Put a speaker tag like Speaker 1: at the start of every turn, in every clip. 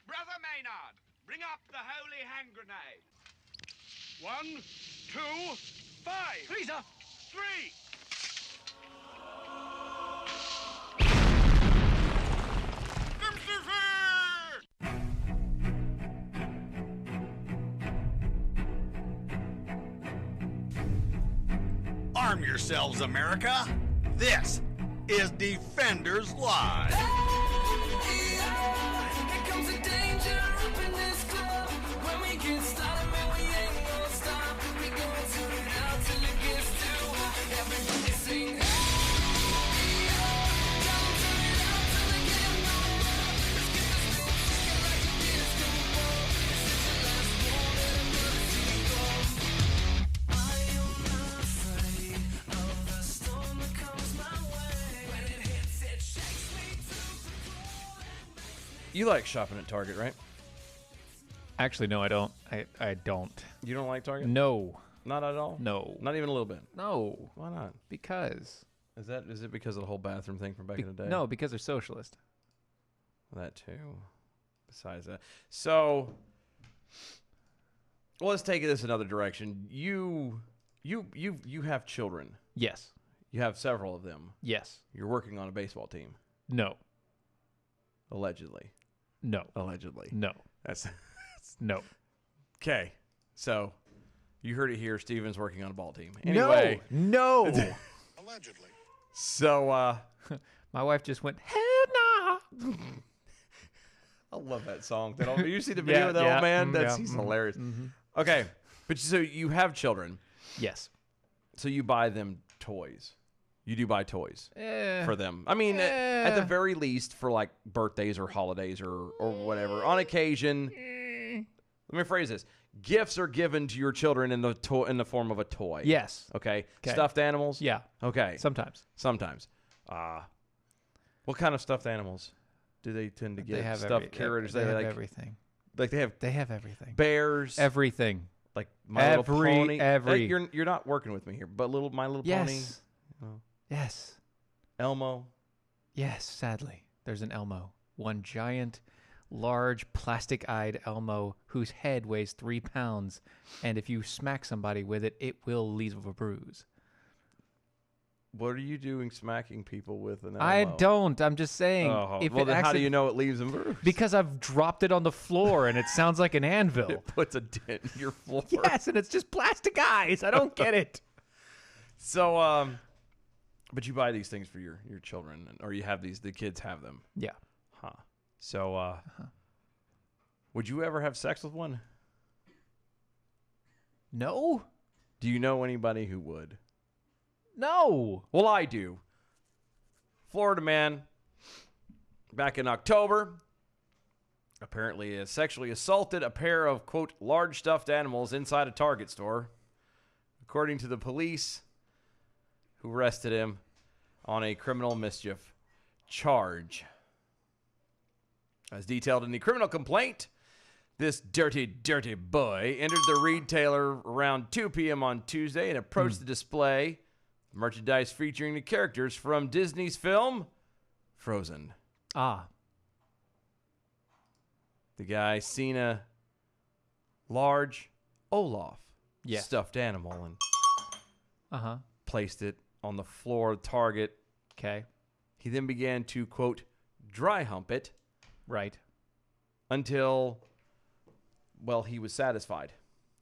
Speaker 1: Brother Maynard, bring up the holy hand grenade. 1, 2, 5. 3, sir. 3.
Speaker 2: Arm yourselves, America. This is Defenders Live.
Speaker 3: Here comes the danger up in this club. When we get started, man, we ain't gonna stop. We gonna turn it out till it gets too hot. Everybody sing, hey, oh. Don't turn it out till it get no more. Let's get this thing shaking like a disco ball. This is the last one and I'm gonna see it go. I am not afraid of the storm that comes my way. When it hits, it shakes me to the core and makes me.
Speaker 4: You like shopping at Target, right?
Speaker 5: Actually, no, I don't. I don't.
Speaker 4: You don't like Target?
Speaker 5: No.
Speaker 4: Not at all?
Speaker 5: No.
Speaker 4: Not even a little bit?
Speaker 5: No.
Speaker 4: Why not?
Speaker 5: Because.
Speaker 4: Is it because of the whole bathroom thing from back in the day?
Speaker 5: No, because they're socialist.
Speaker 4: That too. Besides that. So, well, let's take this another direction. You have children.
Speaker 5: Yes.
Speaker 4: You have several of them.
Speaker 5: Yes.
Speaker 4: You're working on a baseball team.
Speaker 5: No.
Speaker 4: Allegedly.
Speaker 5: No.
Speaker 4: Allegedly.
Speaker 5: No.
Speaker 4: That's
Speaker 5: No.
Speaker 4: okay. So, you heard it here. Steven's working on a ball team. Anyway.
Speaker 5: No.
Speaker 2: Allegedly.
Speaker 4: So,
Speaker 5: My wife just went, hell nah.
Speaker 4: I love that song. You see the video of that old man? He's hilarious.
Speaker 5: Mm-hmm.
Speaker 4: Okay. But so you have children.
Speaker 5: Yes.
Speaker 4: So you buy them toys. You do buy toys for them. I mean,
Speaker 5: Eh.
Speaker 4: at the very least for like birthdays or holidays or whatever. On occasion, let me phrase this. Gifts are given to your children in the form of a toy.
Speaker 5: Yes.
Speaker 4: Okay.
Speaker 5: 'Kay.
Speaker 4: Stuffed animals?
Speaker 5: Yeah.
Speaker 4: Okay.
Speaker 5: Sometimes.
Speaker 4: Sometimes. What kind of stuffed animals do they tend to get?
Speaker 5: They have
Speaker 4: stuffed characters.
Speaker 5: They have
Speaker 4: like
Speaker 5: everything.
Speaker 4: Like they have
Speaker 5: They have everything.
Speaker 4: bears.
Speaker 5: Everything.
Speaker 4: Like My Little Pony.
Speaker 5: Every.
Speaker 4: You're not working with me here, but My Little
Speaker 5: Yes.
Speaker 4: Pony.
Speaker 5: Yes.
Speaker 4: Elmo.
Speaker 5: Yes, sadly. There's an Elmo. One giant, large, plastic-eyed Elmo whose head weighs 3 pounds, and if you smack somebody with it, it will leave a bruise.
Speaker 4: What are you doing smacking people with an Elmo?
Speaker 5: I don't. I'm just saying.
Speaker 4: Oh,
Speaker 5: if
Speaker 4: well,
Speaker 5: it
Speaker 4: then how do
Speaker 5: accident-
Speaker 4: you know it leaves them bruised?
Speaker 5: Because I've dropped it on the floor, and it sounds like an anvil.
Speaker 4: It puts a dent in your floor.
Speaker 5: Yes, and it's just plastic eyes. I don't get it.
Speaker 4: So, but you buy these things for your children, or you have the kids have them.
Speaker 5: Yeah.
Speaker 4: Huh. So, would you ever have sex with one?
Speaker 5: No.
Speaker 4: Do you know anybody who would?
Speaker 5: No.
Speaker 4: Well, I do. Florida man, back in October, apparently sexually assaulted a pair of, quote, large stuffed animals inside a Target store. According to the police, who arrested him on a criminal mischief charge. As detailed in the criminal complaint, this dirty, dirty boy entered the retailer around 2 p.m. on Tuesday and approached the display. Merchandise featuring the characters from Disney's film Frozen.
Speaker 5: Ah.
Speaker 4: The guy seen a large Olaf stuffed animal and placed it on the floor of Target.
Speaker 5: Okay.
Speaker 4: He then began to, quote, dry hump it.
Speaker 5: Right.
Speaker 4: Until, well, he was satisfied.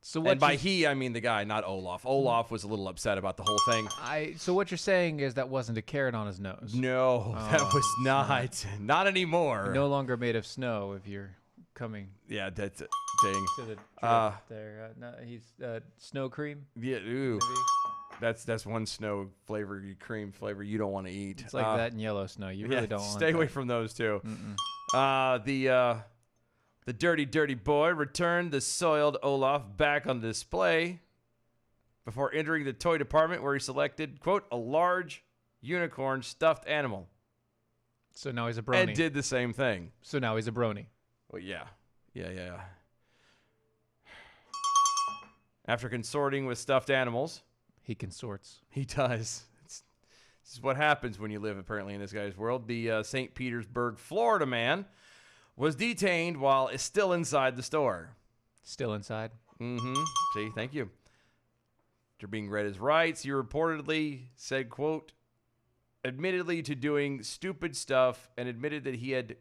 Speaker 5: So what?
Speaker 4: And by he, I mean the guy, not Olaf. Olaf was a little upset about the whole thing.
Speaker 5: So what you're saying is that wasn't a carrot on his nose.
Speaker 4: No, that was not. Not anymore.
Speaker 5: No longer made of snow if you're coming
Speaker 4: Yeah, that's a ding.
Speaker 5: to the drift there. No, he's snow cream.
Speaker 4: Yeah, ooh.
Speaker 5: Maybe.
Speaker 4: That's one snow flavor, cream flavor you don't want to eat.
Speaker 5: It's like that in yellow snow. You really don't want
Speaker 4: stay away
Speaker 5: that.
Speaker 4: from those too. The dirty, dirty boy returned the soiled Olaf back on display before entering the toy department where he selected, quote, a large unicorn stuffed animal.
Speaker 5: So now he's a brony.
Speaker 4: And did the same thing.
Speaker 5: So now he's a brony.
Speaker 4: Well, yeah. Yeah. After consorting with stuffed animals,
Speaker 5: He consorts.
Speaker 4: he does. This is what happens when you live, apparently, in this guy's world. The St. Petersburg, Florida man was detained while still inside the store.
Speaker 5: Still inside.
Speaker 4: Mm-hmm. See, thank you. After being read his rights, he reportedly said, quote, admittedly to doing stupid stuff and admitted that he had,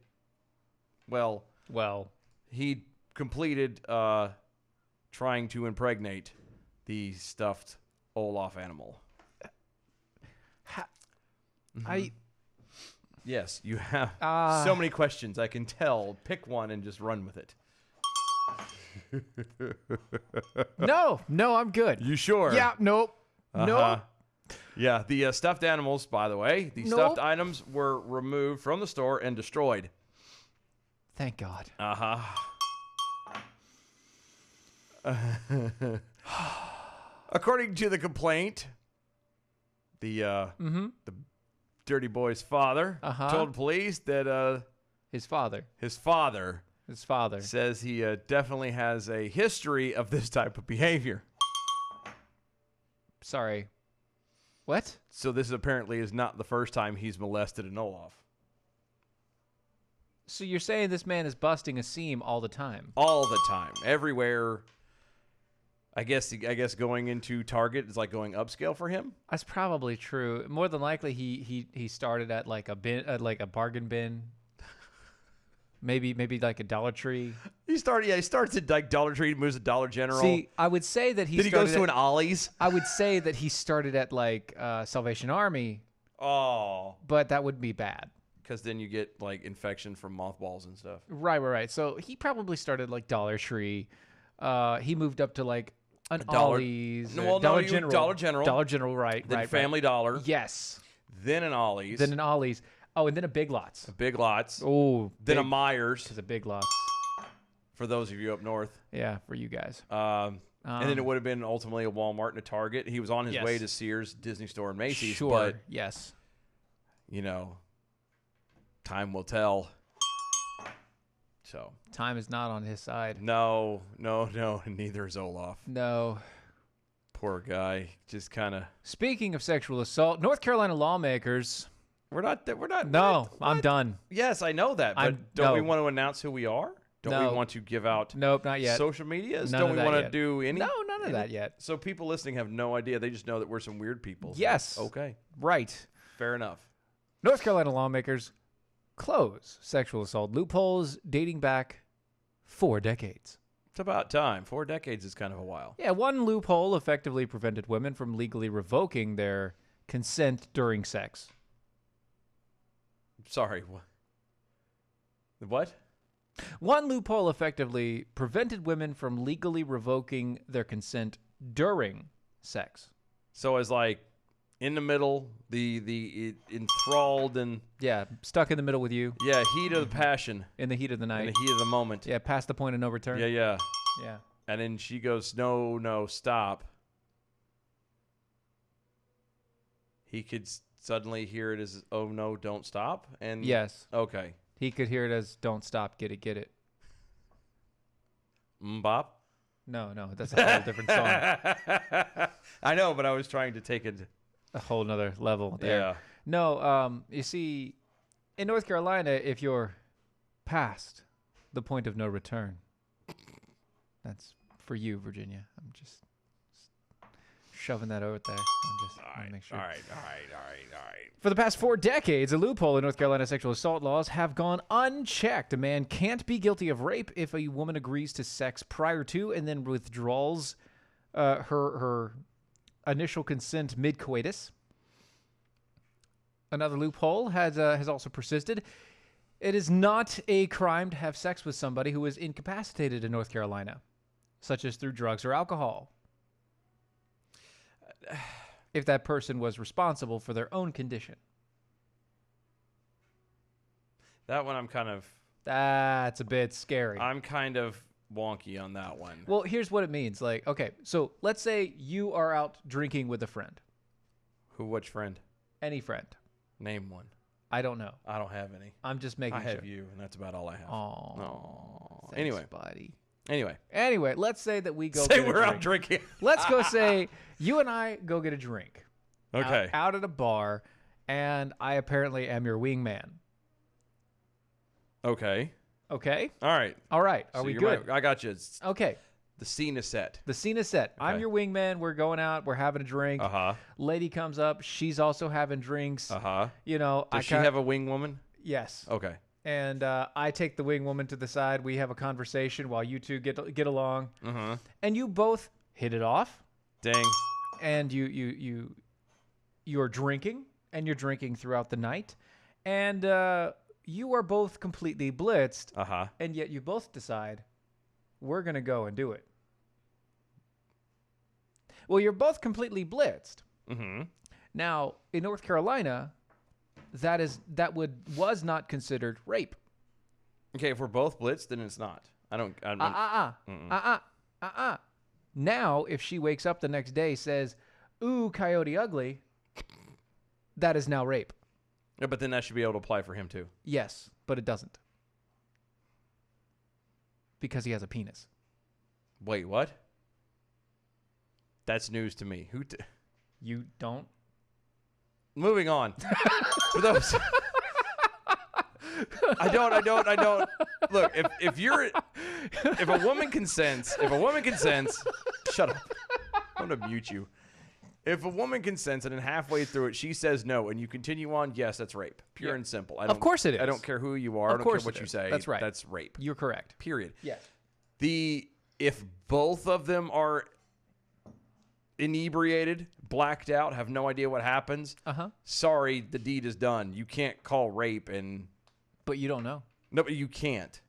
Speaker 4: well, he completed trying to impregnate the stuffed Olaf animal. Yes, you have so many questions. I can tell. Pick one and just run with it.
Speaker 5: No, I'm good.
Speaker 4: You sure?
Speaker 5: Yeah, nope. Nope.
Speaker 4: Yeah, the stuffed animals, by the way, the
Speaker 5: Nope.
Speaker 4: stuffed items were removed from the store and destroyed.
Speaker 5: Thank God.
Speaker 4: According to the complaint, the dirty boy's father told police that
Speaker 5: His father
Speaker 4: his father
Speaker 5: says
Speaker 4: he definitely has a history of this type of behavior.
Speaker 5: Sorry. What?
Speaker 4: So this apparently is not the first time he's molested an Olaf.
Speaker 5: So you're saying this man is busting a seam all the time?
Speaker 4: All the time, everywhere. I guess going into Target is like going upscale for him.
Speaker 5: That's probably true. More than likely, he started at like a bin, like a bargain bin. Maybe like a Dollar Tree.
Speaker 4: He starts at like Dollar Tree, moves to Dollar General.
Speaker 5: See, I would say that
Speaker 4: then he goes to an Ollie's.
Speaker 5: I would say that he started at like Salvation Army,
Speaker 4: Oh,
Speaker 5: but that would be bad.
Speaker 4: because then you get like infection from mothballs and stuff.
Speaker 5: Right. So he probably started like Dollar Tree. He moved up to like an
Speaker 4: Dollar-
Speaker 5: Ollie's.
Speaker 4: No, well, no,
Speaker 5: Dollar
Speaker 4: you-
Speaker 5: General.
Speaker 4: Dollar General.
Speaker 5: Dollar General, right.
Speaker 4: Then
Speaker 5: right.
Speaker 4: Family Dollar.
Speaker 5: Yes.
Speaker 4: Then an Ollie's.
Speaker 5: Then an Ollie's. Oh, and then a Big Lots.
Speaker 4: Big Lots.
Speaker 5: Oh,
Speaker 4: Then a Myers
Speaker 5: Because a Big Lots.
Speaker 4: for those of you up north.
Speaker 5: Yeah, for you guys.
Speaker 4: And then it would have been ultimately a Walmart and a Target. He was on his
Speaker 5: Yes.
Speaker 4: way to Sears, Disney Store, and Macy's.
Speaker 5: Sure.
Speaker 4: But,
Speaker 5: Yes.
Speaker 4: you know, time will tell. So,
Speaker 5: Time is not on his side.
Speaker 4: no. Neither is Olaf.
Speaker 5: No.
Speaker 4: Poor guy. Just kind of.
Speaker 5: Speaking of sexual assault, North Carolina lawmakers.
Speaker 4: We're not.
Speaker 5: No,
Speaker 4: what?
Speaker 5: I'm done.
Speaker 4: Yes, I know that. But
Speaker 5: I'm-
Speaker 4: don't we
Speaker 5: no.
Speaker 4: want to announce who we are? Don't
Speaker 5: No.
Speaker 4: we want to give out
Speaker 5: Nope, not yet.
Speaker 4: social medias?
Speaker 5: None
Speaker 4: Don't
Speaker 5: of
Speaker 4: we
Speaker 5: that
Speaker 4: want to
Speaker 5: yet.
Speaker 4: do any?
Speaker 5: No, none of that yet.
Speaker 4: So people listening have no idea. They just know that we're some weird people.
Speaker 5: Yes.
Speaker 4: Okay.
Speaker 5: Right.
Speaker 4: Fair enough.
Speaker 5: North Carolina lawmakers close sexual assault loopholes dating back 4 decades.
Speaker 4: It's about time. 4 decades is kind of a while.
Speaker 5: Yeah, one loophole effectively prevented women from legally revoking their consent during sex.
Speaker 4: Sorry. What?
Speaker 5: One loophole effectively prevented women from legally revoking their consent during sex.
Speaker 4: So as like in the middle, the enthralled and
Speaker 5: Yeah, stuck in the middle with you
Speaker 4: heat of the passion
Speaker 5: in the heat of the
Speaker 4: in
Speaker 5: night.
Speaker 4: the heat of the moment.
Speaker 5: Yeah, past the point of no return.
Speaker 4: Yeah.
Speaker 5: Yeah.
Speaker 4: And then she goes, no, stop. He could suddenly hear it as, oh, no, don't stop. And
Speaker 5: Yes.
Speaker 4: Okay.
Speaker 5: He could hear it as "Don't stop, get it."
Speaker 4: Mbop.
Speaker 5: No, that's a whole different song.
Speaker 4: I know, but I was trying to take it.
Speaker 5: A whole nother level there.
Speaker 4: Yeah.
Speaker 5: No, you see, in North Carolina, if you're past the point of no return, that's for you, Virginia. I'm just shoving that out there. I'm just want to make sure.
Speaker 4: All right.
Speaker 5: For the past 4 decades, a loophole in North Carolina sexual assault laws have gone unchecked. A man can't be guilty of rape if a woman agrees to sex prior to and then withdraws her initial consent mid-coitus. Another loophole has also persisted. It is not a crime to have sex with somebody who is incapacitated in North Carolina, such as through drugs or alcohol, if that person was responsible for their own condition.
Speaker 4: That one
Speaker 5: That's a bit scary.
Speaker 4: I'm kind of wonky on that one.
Speaker 5: Well, here's what it means. Like, okay, so let's say you are out drinking with a friend.
Speaker 4: Which friend?
Speaker 5: Any friend.
Speaker 4: Name one.
Speaker 5: I don't know.
Speaker 4: I don't have any.
Speaker 5: I'm just making
Speaker 4: I
Speaker 5: sure.
Speaker 4: have you, and that's about all I have.
Speaker 5: Oh.
Speaker 4: No.
Speaker 5: Thanks,
Speaker 4: Anyway.
Speaker 5: buddy.
Speaker 4: Anyway,
Speaker 5: Let's say that we go
Speaker 4: say
Speaker 5: get a
Speaker 4: we're out
Speaker 5: drink.
Speaker 4: drinking.
Speaker 5: Let's go say you and I go get a drink.
Speaker 4: Okay.
Speaker 5: Out at a bar, and I apparently am your wingman.
Speaker 4: Okay.
Speaker 5: Okay.
Speaker 4: All right.
Speaker 5: All right. Are
Speaker 4: So
Speaker 5: we
Speaker 4: you're
Speaker 5: good?
Speaker 4: I got you.
Speaker 5: Okay.
Speaker 4: The scene is set.
Speaker 5: The scene is set. I'm
Speaker 4: Okay.
Speaker 5: your wingman. We're going out. We're having a drink.
Speaker 4: Uh-huh.
Speaker 5: Lady comes up. She's also having drinks.
Speaker 4: Uh-huh.
Speaker 5: You know,
Speaker 4: Does she have a wing woman?
Speaker 5: Yes.
Speaker 4: Okay.
Speaker 5: And I take the wing woman to the side. We have a conversation while you two get along.
Speaker 4: Uh-huh.
Speaker 5: And you both hit it off.
Speaker 4: Dang.
Speaker 5: And you're drinking, and you're drinking throughout the night, and you are both completely blitzed.
Speaker 4: Uh-huh.
Speaker 5: And yet you both decide we're gonna go and do it. Well, you're both completely blitzed.
Speaker 4: Mm-hmm.
Speaker 5: Now, in North Carolina, was not considered rape.
Speaker 4: Okay, if we're both blitzed, then it's not.
Speaker 5: Now, if she wakes up the next day, says, "Ooh, Coyote Ugly," that is now rape.
Speaker 4: Yeah, but then that should be able to apply for him too.
Speaker 5: Yes, but it doesn't. Because he has a penis.
Speaker 4: Wait, what? That's news to me.
Speaker 5: You don't?
Speaker 4: Moving on. For those I don't. Look, if a woman consents, shut up. I'm gonna mute you. If a woman consents and then halfway through it she says no and you continue on, yes, that's rape. Pure and simple.
Speaker 5: Of course it is.
Speaker 4: I don't care who you are. I don't care what you say.
Speaker 5: That's right.
Speaker 4: That's rape.
Speaker 5: You're correct.
Speaker 4: Period.
Speaker 5: Yes.
Speaker 4: If both of them are inebriated, blacked out, have no idea what happens, sorry, the deed is done. You can't call rape and...
Speaker 5: But you don't know.
Speaker 4: No, but you can't.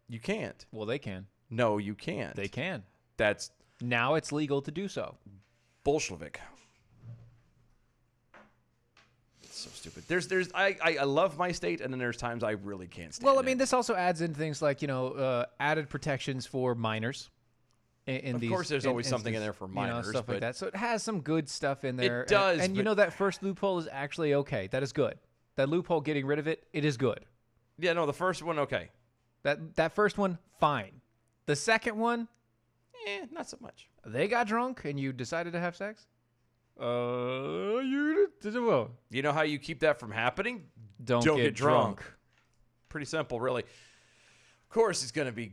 Speaker 4: You can't.
Speaker 5: Well, they can.
Speaker 4: No, you can't.
Speaker 5: They can.
Speaker 4: That's
Speaker 5: Now it's legal to do so.
Speaker 4: Bolshevik. So stupid. I love my state, and then there's times I really can't stand
Speaker 5: Well, I
Speaker 4: it.
Speaker 5: mean, this also adds in things like, added protections for minors.
Speaker 4: Of course, there's always something in there for minors,
Speaker 5: stuff like
Speaker 4: but-
Speaker 5: that. So it has some good stuff in there.
Speaker 4: It does,
Speaker 5: And
Speaker 4: but-
Speaker 5: that first loophole is actually okay. That is good. That loophole, getting rid of it, it is good.
Speaker 4: Yeah, no, the first one, okay.
Speaker 5: That first one, fine. The second one,
Speaker 4: Not so much.
Speaker 5: they got drunk and you decided to have sex?
Speaker 4: You know how you keep that from happening?
Speaker 5: Don't get drunk.
Speaker 4: Pretty simple, really. Of course, it's going to be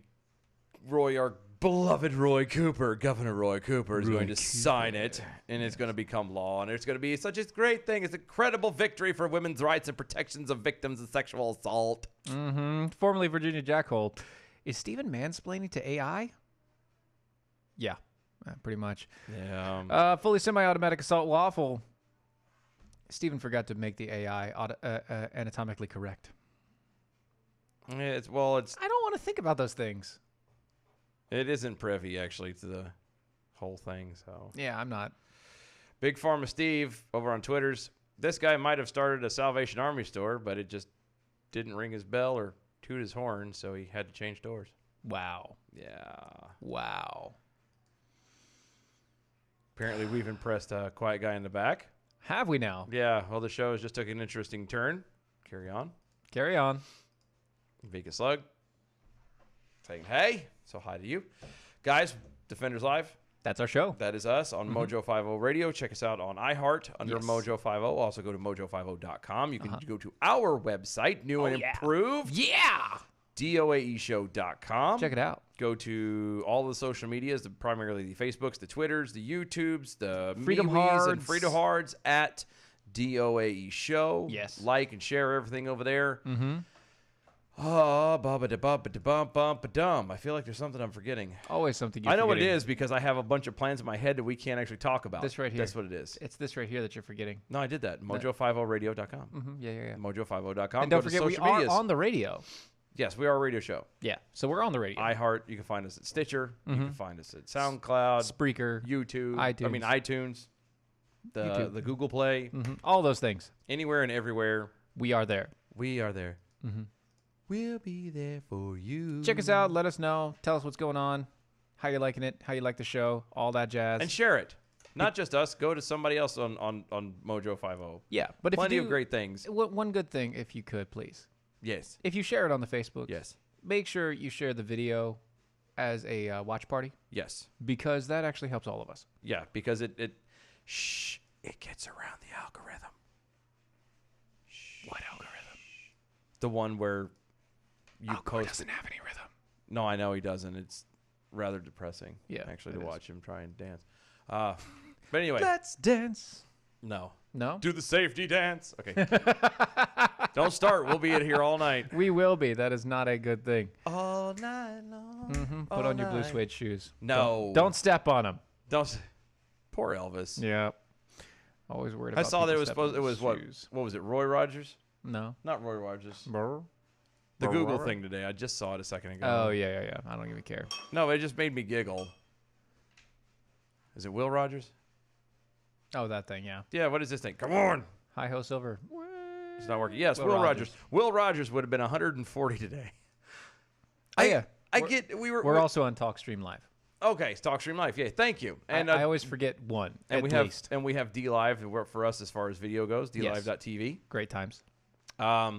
Speaker 4: our beloved Roy Cooper. Governor Roy Cooper is going to sign it, and it's going to become law, and it's going to be such a great thing. It's an incredible victory for women's rights and protections of victims of sexual assault.
Speaker 5: Formerly Virginia Jackhole. Is Stephen mansplaining to AI? Yeah, pretty much.
Speaker 4: Yeah.
Speaker 5: Fully semi-automatic assault lawful. Stephen forgot to make the AI anatomically correct.
Speaker 4: It's
Speaker 5: I don't want to think about those things.
Speaker 4: it isn't privy actually to the whole thing. So
Speaker 5: Yeah, I'm not.
Speaker 4: Big Pharma Steve over on Twitter's. This guy might have started a Salvation Army store, but it just didn't ring his bell or toot his horn, so he had to change doors.
Speaker 5: Wow.
Speaker 4: Yeah.
Speaker 5: Wow.
Speaker 4: Apparently, we've impressed a quiet guy in the back.
Speaker 5: Have we now?
Speaker 4: Yeah, well, the show has just took an interesting turn. Carry on.
Speaker 5: Carry on.
Speaker 4: Vika Slug saying, hey, so hi to you. Guys, Defenders Live,
Speaker 5: That's our show.
Speaker 4: that is us on Mojo 50 Radio. Check us out on iHeart under
Speaker 5: Yes.
Speaker 4: Mojo 50. Also go to mojo50.com. You can go to our website, new and improved,
Speaker 5: Yeah.
Speaker 4: doaeshow.com.
Speaker 5: Check it out.
Speaker 4: Go to all the social medias, primarily the Facebooks, the Twitters, the YouTubes, the
Speaker 5: Freedom
Speaker 4: MeWes
Speaker 5: Hards.
Speaker 4: and Freedom Hards at DOAE Show.
Speaker 5: Yes.
Speaker 4: Like and share everything over there.
Speaker 5: Mm-hmm.
Speaker 4: Ba-ba-da-ba-ba-da-bum-ba-dum. I feel like there's something I'm forgetting.
Speaker 5: Always something you're
Speaker 4: I know what it
Speaker 5: forgetting.
Speaker 4: is because I have a bunch of plans in my head that we can't actually talk about.
Speaker 5: This right here.
Speaker 4: That's what it is.
Speaker 5: It's this right here that you're forgetting.
Speaker 4: No, I did that. Mojo50radio.com.
Speaker 5: Mm-hmm. Yeah.
Speaker 4: Mojo50.com.
Speaker 5: And don't
Speaker 4: Go to
Speaker 5: forget, we
Speaker 4: social
Speaker 5: are
Speaker 4: medias.
Speaker 5: on the radio.
Speaker 4: Yes, we are a radio show.
Speaker 5: Yeah. So we're on the radio.
Speaker 4: iHeart. You can find us at Stitcher. You can find us at SoundCloud.
Speaker 5: Spreaker.
Speaker 4: YouTube,
Speaker 5: iTunes.
Speaker 4: iTunes,
Speaker 5: YouTube.
Speaker 4: the Google Play,
Speaker 5: All those things.
Speaker 4: anywhere and everywhere.
Speaker 5: We are there.
Speaker 4: We are there. We'll be there for you.
Speaker 5: Check us out. Let us know. Tell us what's going on. How you liking it. How you like the show. All that jazz.
Speaker 4: And share it. Not just us. Go to somebody else on Mojo 50.
Speaker 5: yeah. But if
Speaker 4: Plenty
Speaker 5: you do,
Speaker 4: of great things.
Speaker 5: One good thing, if you could, please.
Speaker 4: Yes.
Speaker 5: If you share it on the Facebook,
Speaker 4: Yes.
Speaker 5: make sure you share the video as a watch party,
Speaker 4: Yes.
Speaker 5: because that actually helps all of us.
Speaker 4: Yeah, because it gets around the algorithm.
Speaker 5: What algorithm?
Speaker 4: The one where you
Speaker 5: Corey
Speaker 4: post.
Speaker 5: doesn't have any rhythm.
Speaker 4: No, I know he doesn't. It's rather depressing.
Speaker 5: Yeah,
Speaker 4: actually,
Speaker 5: it
Speaker 4: to
Speaker 5: is.
Speaker 4: watch him try and dance. But anyway,
Speaker 5: Let's dance.
Speaker 4: no.
Speaker 5: No?
Speaker 4: Do the safety dance. Okay. Don't start. We'll be in here all night.
Speaker 5: We will be. That is not a good thing.
Speaker 4: All night long.
Speaker 5: Put on your blue suede shoes.
Speaker 4: No.
Speaker 5: Don't step on them.
Speaker 4: Don't. Poor Elvis.
Speaker 5: Yeah. Always worried
Speaker 4: I
Speaker 5: about
Speaker 4: saw that it
Speaker 5: people
Speaker 4: was
Speaker 5: stepping
Speaker 4: supposed. It
Speaker 5: on
Speaker 4: was what?
Speaker 5: shoes.
Speaker 4: What was it? Roy Rogers?
Speaker 5: No.
Speaker 4: Not Roy Rogers.
Speaker 5: Brr.
Speaker 4: The
Speaker 5: Brr.
Speaker 4: Google thing today. I just saw it a second ago.
Speaker 5: Oh, yeah. I don't even care.
Speaker 4: No, it just made me giggle. Is it Will Rogers?
Speaker 5: Oh, that thing, yeah.
Speaker 4: Yeah. What is this thing? Come on.
Speaker 5: Hi-ho silver.
Speaker 4: It's not working. Yes,
Speaker 5: Will
Speaker 4: Will
Speaker 5: Rogers.
Speaker 4: Rogers. Will Rogers would have been 140 today.
Speaker 5: Oh, yeah.
Speaker 4: I get.
Speaker 5: We're also on TalkStream Live.
Speaker 4: Okay. TalkStream Live. Yeah. Thank you. And
Speaker 5: I always forget one,
Speaker 4: and
Speaker 5: at
Speaker 4: we have
Speaker 5: least.
Speaker 4: and we have D Live to work for us as far as video goes. DLive.tv.
Speaker 5: Great times.
Speaker 4: But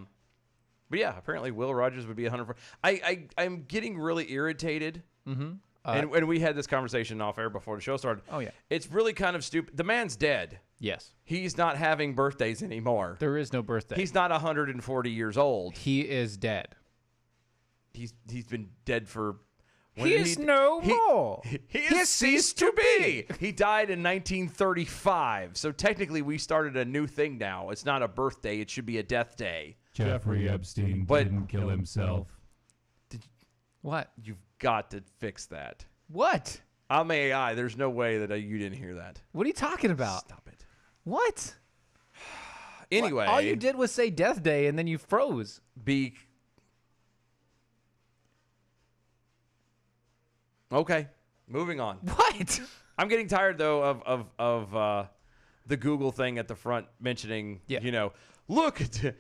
Speaker 4: yeah, apparently Will Rogers would be 140. I'm getting really irritated.
Speaker 5: Mm-hmm.
Speaker 4: And we had this conversation off air before the show started.
Speaker 5: Oh, yeah.
Speaker 4: It's really kind of stupid. The man's dead.
Speaker 5: Yes.
Speaker 4: He's not having birthdays anymore.
Speaker 5: There is no birthday.
Speaker 4: He's not 140 years old.
Speaker 5: He is dead.
Speaker 4: He's been dead for.
Speaker 5: He is no more.
Speaker 4: He has ceased to be. He died in 1935. So technically, we started a new thing now. It's not a birthday. It should be a death day.
Speaker 6: Jeffrey Epstein
Speaker 4: But-
Speaker 6: didn't kill himself.
Speaker 5: What?
Speaker 4: You've got to fix that.
Speaker 5: What?
Speaker 4: I'm AI. There's no way that you didn't hear that.
Speaker 5: What are you talking about?
Speaker 4: Stop it.
Speaker 5: What?
Speaker 4: Anyway,
Speaker 5: All you did was say Death Day and then you froze.
Speaker 4: be okay. Moving on.
Speaker 5: What?
Speaker 4: I'm getting tired though of the Google thing at the front mentioning,
Speaker 5: Yeah.
Speaker 4: Look at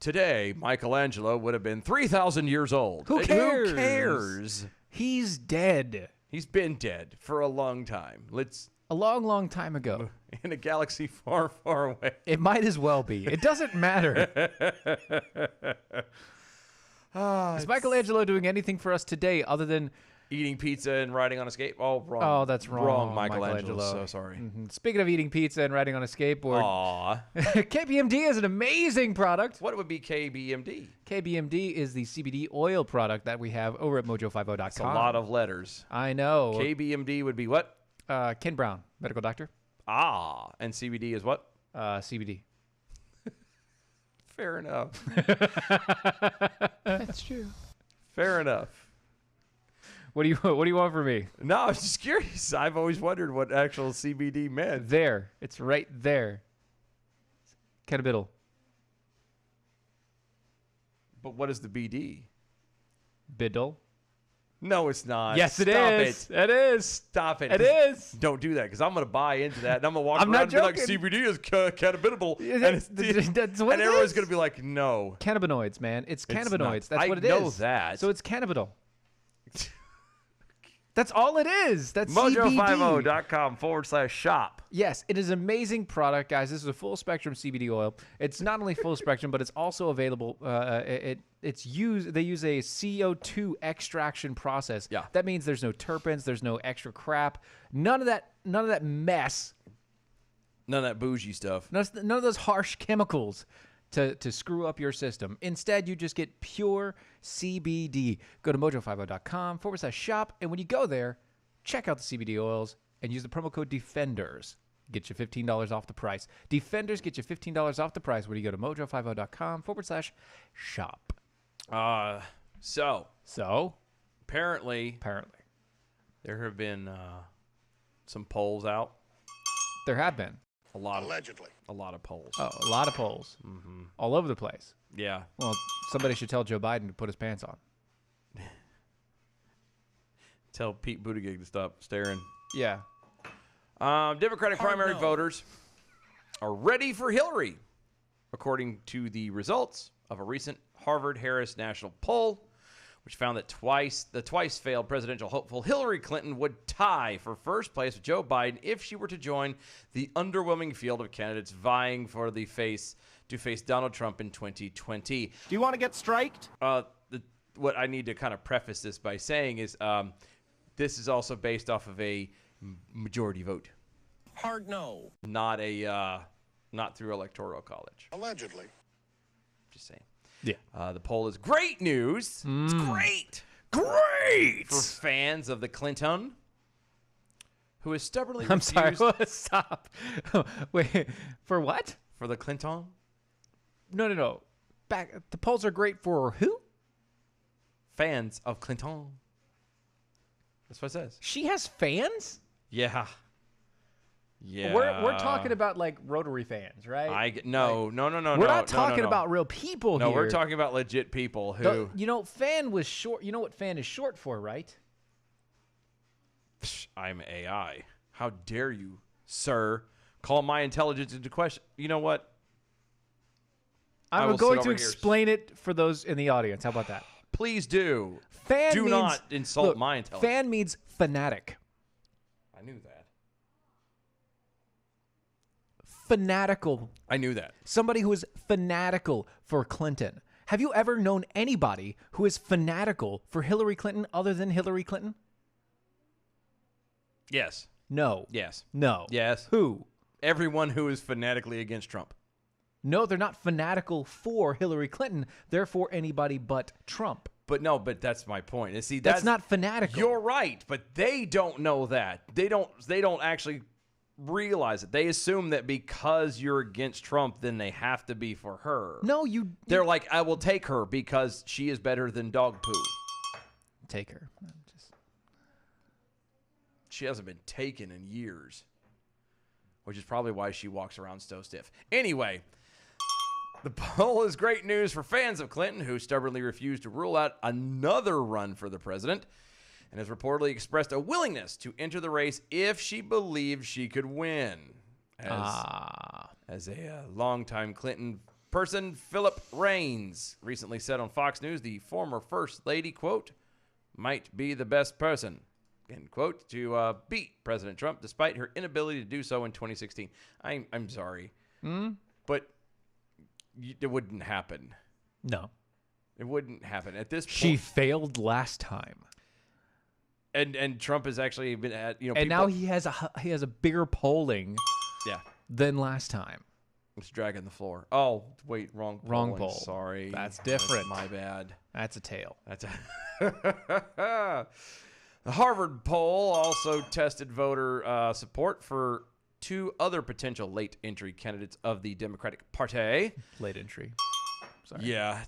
Speaker 4: today Michelangelo would have been 3,000 years old.
Speaker 5: Who cares?
Speaker 4: Who cares?
Speaker 5: He's dead.
Speaker 4: He's been dead for a long time.
Speaker 5: A long, long time ago.
Speaker 4: In a galaxy far, far away.
Speaker 5: It might as well be. It doesn't matter. Is Michelangelo doing anything for us today other than...
Speaker 4: Eating pizza and riding on a skate. Oh, wrong.
Speaker 5: Oh, that's wrong.
Speaker 4: Wrong, Michelangelo. So sorry.
Speaker 5: Mhm. Speaking of eating pizza and riding on a skateboard,
Speaker 4: Aw.
Speaker 5: KBMD is an amazing product.
Speaker 4: What would be KBMD?
Speaker 5: KBMD is the CBD oil product that we have over at mojo50.com.
Speaker 4: It's a lot of letters.
Speaker 5: I know.
Speaker 4: KBMD would be what?
Speaker 5: Ken Brown, medical doctor.
Speaker 4: Ah. And CBD is what?
Speaker 5: CBD.
Speaker 4: Fair enough.
Speaker 5: That's true.
Speaker 4: Fair enough.
Speaker 5: What do you want from me?
Speaker 4: No, I was just curious. I've always wondered what actual CBD meant.
Speaker 5: There. It's right there. Cannabidol.
Speaker 4: But what is the BD?
Speaker 5: Bidol.
Speaker 4: No, it's not.
Speaker 5: Yes, it
Speaker 4: Stop
Speaker 5: is. It is.
Speaker 4: Stop it.
Speaker 5: It is.
Speaker 4: Don't do that because I'm going to buy into that and I'm going to walk
Speaker 5: I'm
Speaker 4: around
Speaker 5: not
Speaker 4: and be like,
Speaker 5: joking.
Speaker 4: CBD is cannabidable.
Speaker 5: Yeah,
Speaker 4: And,
Speaker 5: that's what
Speaker 4: and
Speaker 5: it
Speaker 4: everyone's
Speaker 5: is.
Speaker 4: going to be like, no.
Speaker 5: Cannabinoids, man. It's cannabinoids.
Speaker 4: not.
Speaker 5: That's
Speaker 4: I
Speaker 5: what it is.
Speaker 4: know that.
Speaker 5: So it's cannabidol. That's all it is. That's CBD.
Speaker 4: Mojo50.com/shop.
Speaker 5: Yes, it is an amazing product, guys. This is a full spectrum CBD oil. It's not only full spectrum, but it's also available. It's used. They use a CO2 extraction process.
Speaker 4: Yeah.
Speaker 5: That means there's no terpenes. There's no extra crap. None of that. None of that mess.
Speaker 4: None of that bougie stuff.
Speaker 5: None of those harsh chemicals to screw up your system. Instead, you just get pure CBD. Go to mojo50.com/shop, and when you go there, check out the CBD oils and use the promo code DEFENDERS. Get you $15 off the price. Defenders get you $15 off the price when you go to mojo50.com/shop.
Speaker 4: So
Speaker 5: So,
Speaker 4: apparently there have been some polls out.
Speaker 5: there have been
Speaker 4: A lot
Speaker 2: Allegedly.
Speaker 4: of polls.
Speaker 5: a lot of polls all over the place.
Speaker 4: Yeah.
Speaker 5: Well, somebody should tell Joe Biden to put his pants on.
Speaker 4: Tell Pete Buttigieg to stop staring.
Speaker 5: Yeah.
Speaker 4: Democratic primary voters are ready for Hillary, according to the results of a recent Harvard-Harris national poll, which found that the twice failed presidential hopeful Hillary Clinton would tie for first place with Joe Biden if she were to join the underwhelming field of candidates vying for to face Donald Trump in 2020.
Speaker 7: Do you want to get striked?
Speaker 4: What I need to kind of preface this by saying is this is also based off of a majority vote,
Speaker 7: Hard no.
Speaker 4: not through electoral college.
Speaker 2: Allegedly.
Speaker 4: Just saying.
Speaker 5: Yeah.
Speaker 4: The poll is great news. It's great.
Speaker 5: Great.
Speaker 4: For fans of the Clinton, who is stubbornly
Speaker 5: I'm sorry.
Speaker 4: refused
Speaker 5: Stop. Wait. For what?
Speaker 4: for the Clinton.
Speaker 5: No. Back. The polls are great for who?
Speaker 4: Fans of Clinton. That's what it says.
Speaker 5: She has fans?
Speaker 4: Yeah. Yeah.
Speaker 5: We're talking about like Rotary fans, right?
Speaker 4: No.
Speaker 5: We're not talking about real people
Speaker 4: No,
Speaker 5: here.
Speaker 4: we're talking about legit people who.
Speaker 5: Fan was short. You know what fan is short for, right?
Speaker 4: I'm AI. How dare you, sir, call my intelligence into question? You know what? I
Speaker 5: I'm
Speaker 4: will
Speaker 5: going
Speaker 4: sit
Speaker 5: to
Speaker 4: over here.
Speaker 5: explain it for those in the audience. How about that?
Speaker 4: Please do.
Speaker 5: Fan
Speaker 4: Do
Speaker 5: means,
Speaker 4: not insult
Speaker 5: look,
Speaker 4: my intelligence.
Speaker 5: Fan means fanatic.
Speaker 4: I knew that.
Speaker 5: Fanatical.
Speaker 4: I knew that.
Speaker 5: Somebody who is fanatical for Clinton. Have you ever known anybody who is fanatical for Hillary Clinton other than Hillary Clinton?
Speaker 4: Yes.
Speaker 5: No.
Speaker 4: Yes.
Speaker 5: No.
Speaker 4: Yes.
Speaker 5: Who?
Speaker 4: Everyone who is fanatically against Trump.
Speaker 5: No, they're not fanatical for Hillary Clinton. They're for anybody but Trump.
Speaker 4: But that's my point. And see,
Speaker 5: That's not fanatical.
Speaker 4: You're right, but they don't know that. They don't actually realize it. They assume that because you're against Trump, then they have to be for her.
Speaker 5: No, you
Speaker 4: They're like, I will take her because she is better than dog poo.
Speaker 5: take her.
Speaker 4: She hasn't been taken in years, which is probably why she walks around so stiff. Anyway, the poll is great news for fans of Clinton who stubbornly refused to rule out another run for the president and has reportedly expressed a willingness to enter the race if she believed she could win. As a longtime Clinton person, Philip Raines recently said on Fox News, the former First Lady, quote, might be the best person, end quote, to beat President Trump despite her inability to do so in 2016. I'm sorry, but it wouldn't happen.
Speaker 5: No.
Speaker 4: It wouldn't happen at this point.
Speaker 5: She failed last time.
Speaker 4: And Trump has actually been at
Speaker 5: And now he has a bigger polling
Speaker 4: yeah.
Speaker 5: than last time.
Speaker 4: It's dragging the floor. Oh wait, wrong
Speaker 5: Wrong
Speaker 4: polling.
Speaker 5: poll.
Speaker 4: Sorry,
Speaker 5: That's different.
Speaker 4: my bad.
Speaker 5: That's a tail.
Speaker 4: That's a The Harvard poll also tested voter support for two other potential late entry candidates of the Democratic Party.
Speaker 5: Late entry. Sorry.
Speaker 4: Yeah,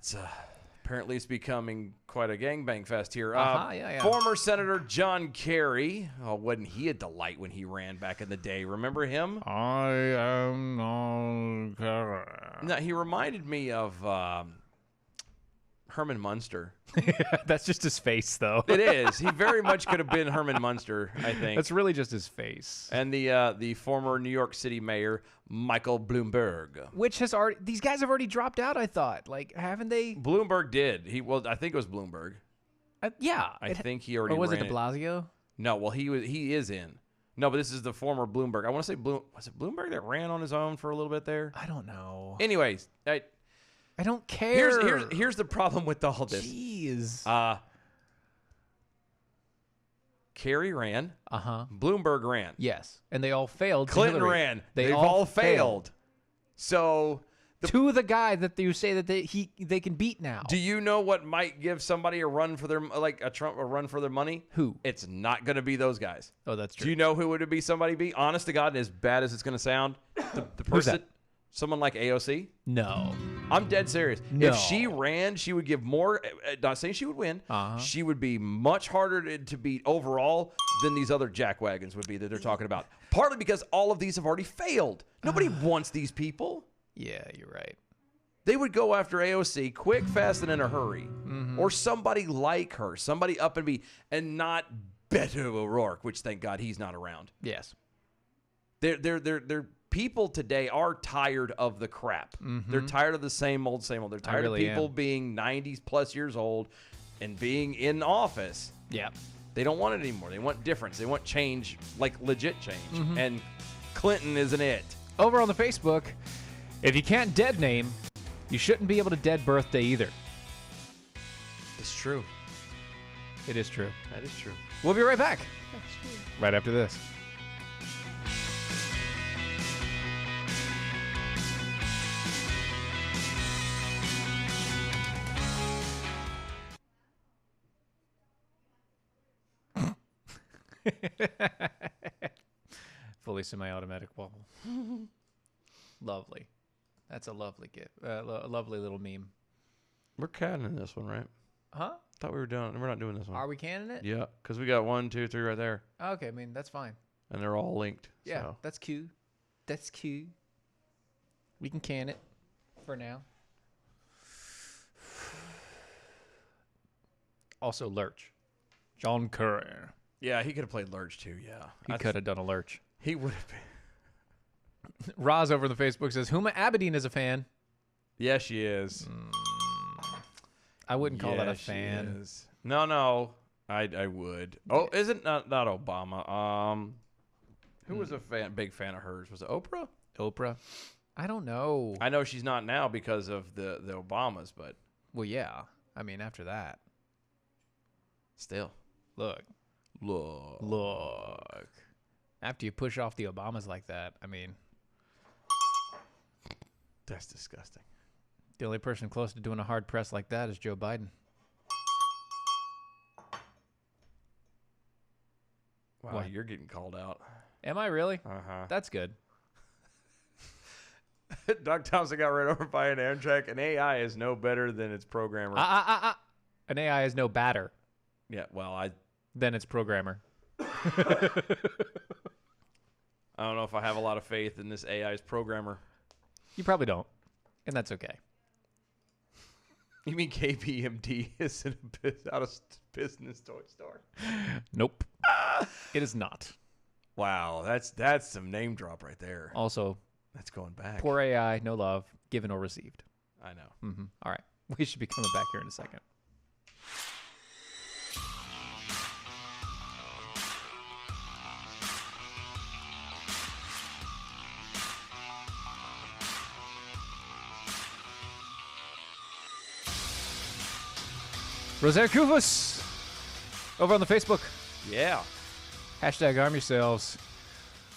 Speaker 4: apparently it's becoming quite a gangbang fest here.
Speaker 5: Yeah.
Speaker 4: Former Senator John Kerry. Oh, wasn't he a delight when he ran back in the day? Remember him?
Speaker 5: I am no Kerry.
Speaker 4: No, he reminded me of Herman Munster.
Speaker 5: That's just his face, though.
Speaker 4: It is. He very much could have been Herman Munster, I think.
Speaker 5: That's really just his face.
Speaker 4: And the former New York City mayor, Michael Bloomberg.
Speaker 5: Which has already, these guys have already dropped out, I thought. Like, haven't they?
Speaker 4: Bloomberg did. I think it was Bloomberg.
Speaker 5: Yeah.
Speaker 4: I think he already
Speaker 5: Or was it
Speaker 4: ran
Speaker 5: de Blasio?
Speaker 4: No, well, he is in. No, but this is the former Bloomberg. I want to say was it Bloomberg that ran on his own for a little bit there?
Speaker 5: I don't know.
Speaker 4: Anyways,
Speaker 5: I don't care.
Speaker 4: here's the problem with all this.
Speaker 5: Jeez.
Speaker 4: Kerry ran.
Speaker 5: Uh-huh.
Speaker 4: Bloomberg ran.
Speaker 5: Yes. And they all failed. to
Speaker 4: Clinton
Speaker 5: Hillary.
Speaker 4: ran.
Speaker 5: They've
Speaker 4: They've all failed. So
Speaker 5: to the guy that you say that they can beat now.
Speaker 4: do you know what might give somebody a run for their a run for their money?
Speaker 5: Who?
Speaker 4: It's not going to be those guys.
Speaker 5: Oh, that's true.
Speaker 4: Do you know who would it be? Somebody be honest to God, and as bad as it's going to sound, the person,
Speaker 5: that?
Speaker 4: someone like AOC.
Speaker 5: No.
Speaker 4: I'm dead serious.
Speaker 5: No.
Speaker 4: If she ran, she would give more. Not saying she would win. She would be much harder to beat overall than these other jackwagons would be that they're talking about. Partly because all of these have already failed. Nobody wants these people.
Speaker 5: Yeah, you're right.
Speaker 4: They would go after AOC quick, fast, and in a hurry. Or somebody like her, somebody up and be, and not Beto O'Rourke, which thank God he's not around.
Speaker 5: Yes.
Speaker 4: They're people today are tired of the crap. They're tired of the same old, same old. They're tired
Speaker 5: really
Speaker 4: of people
Speaker 5: am.
Speaker 4: being 90 plus years old and being in office.
Speaker 5: Yeah.
Speaker 4: They don't want it anymore. They want difference. They want change, like legit change. And Clinton isn't it.
Speaker 5: Over on the Facebook, if you can't dead name, you shouldn't be able to dead birthday either.
Speaker 4: It's true.
Speaker 5: It is true.
Speaker 4: That is true.
Speaker 5: We'll be right back. Right after this. Fully semi-automatic wobble. Lovely. That's a lovely gift. A lovely little meme.
Speaker 4: We're canning this one, right?
Speaker 5: Huh?
Speaker 4: Thought we were doing. We're not doing this one.
Speaker 5: Are we canning it?
Speaker 4: Yeah, because we got 1, 2, 3 right there,
Speaker 5: Okay, I mean, that's fine.
Speaker 4: and they're all linked.
Speaker 5: Yeah,
Speaker 4: So.
Speaker 5: that's cute. That's cute. We can can it for now. Also, Lurch. John Curry.
Speaker 4: Yeah, he could have played Lurch too. Yeah,
Speaker 5: He could have done a Lurch.
Speaker 4: He would have been.
Speaker 5: Roz over on the Facebook says, Huma Abedin is a fan.
Speaker 4: Yeah, she is.
Speaker 5: I wouldn't call that
Speaker 4: Yeah,
Speaker 5: a
Speaker 4: she
Speaker 5: fan.
Speaker 4: is. No, I would. Oh, isn't not Obama? Who was a big fan of hers? Was it Oprah?
Speaker 5: Oprah? I don't know.
Speaker 4: I know she's not now because of the Obamas, but
Speaker 5: Well, yeah. I mean, after that.
Speaker 4: still,
Speaker 5: Look. After you push off the Obamas like that, I mean,
Speaker 4: that's disgusting.
Speaker 5: the only person close to doing a hard press like that is Joe Biden.
Speaker 4: Wow,
Speaker 5: What?
Speaker 4: you're getting called out.
Speaker 5: Am I really?
Speaker 4: Uh-huh.
Speaker 5: That's good.
Speaker 4: Doc Thompson got ran over by an Amtrak. An AI is no better than its programmer.
Speaker 5: An AI is no badder
Speaker 4: Yeah, well,
Speaker 5: than its programmer.
Speaker 4: I don't know if I have a lot of faith in this AI's programmer.
Speaker 5: You probably don't, and that's okay.
Speaker 4: You mean KPMG is out of business toy store?
Speaker 5: Nope. It is not.
Speaker 4: Wow, that's some name drop right there.
Speaker 5: Also,
Speaker 4: That's going back.
Speaker 5: poor AI, no love, given or received.
Speaker 4: I know.
Speaker 5: All right. We should be coming back here in a second. Rosaire Kufus over on the Facebook.
Speaker 4: Yeah.
Speaker 5: Hashtag arm yourselves.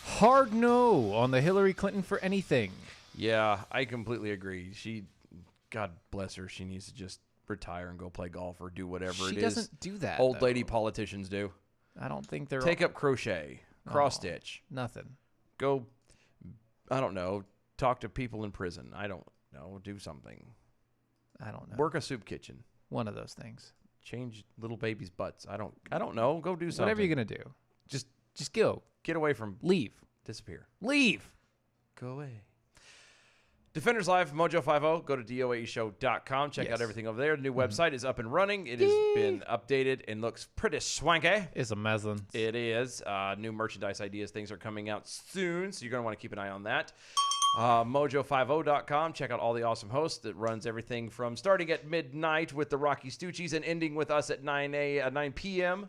Speaker 5: Hard no on the Hillary Clinton for anything.
Speaker 4: Yeah, I completely agree. She, God bless her, she needs to just retire and go play golf or do whatever it
Speaker 5: She
Speaker 4: is
Speaker 5: doesn't do that.
Speaker 4: old
Speaker 5: though.
Speaker 4: lady politicians do.
Speaker 5: I don't think they're
Speaker 4: Take up crochet, cross stitch.
Speaker 5: nothing.
Speaker 4: Go, I don't know, talk to people in prison. I don't know, do something.
Speaker 5: I don't know.
Speaker 4: Work a soup kitchen.
Speaker 5: One of those things.
Speaker 4: Change little babies' butts. I don't know. Go do something.
Speaker 5: Whatever you're gonna do,
Speaker 4: Just
Speaker 5: just go.
Speaker 4: get away from
Speaker 5: Leave.
Speaker 4: disappear.
Speaker 5: Leave.
Speaker 4: Go away. Defenders Live, Mojo50. Go to DOAEshow.com. Check
Speaker 5: Yes.
Speaker 4: out everything over there. The new website is up and running. It has been updated and looks pretty swanky.
Speaker 5: It's amazing.
Speaker 4: It is. New merchandise ideas. Things are coming out soon, so you're going to want to keep an eye on that. Mojo50.com. Check out all the awesome hosts that runs everything from starting at midnight with the Rocky Stoochies and ending with us at 9 p.m.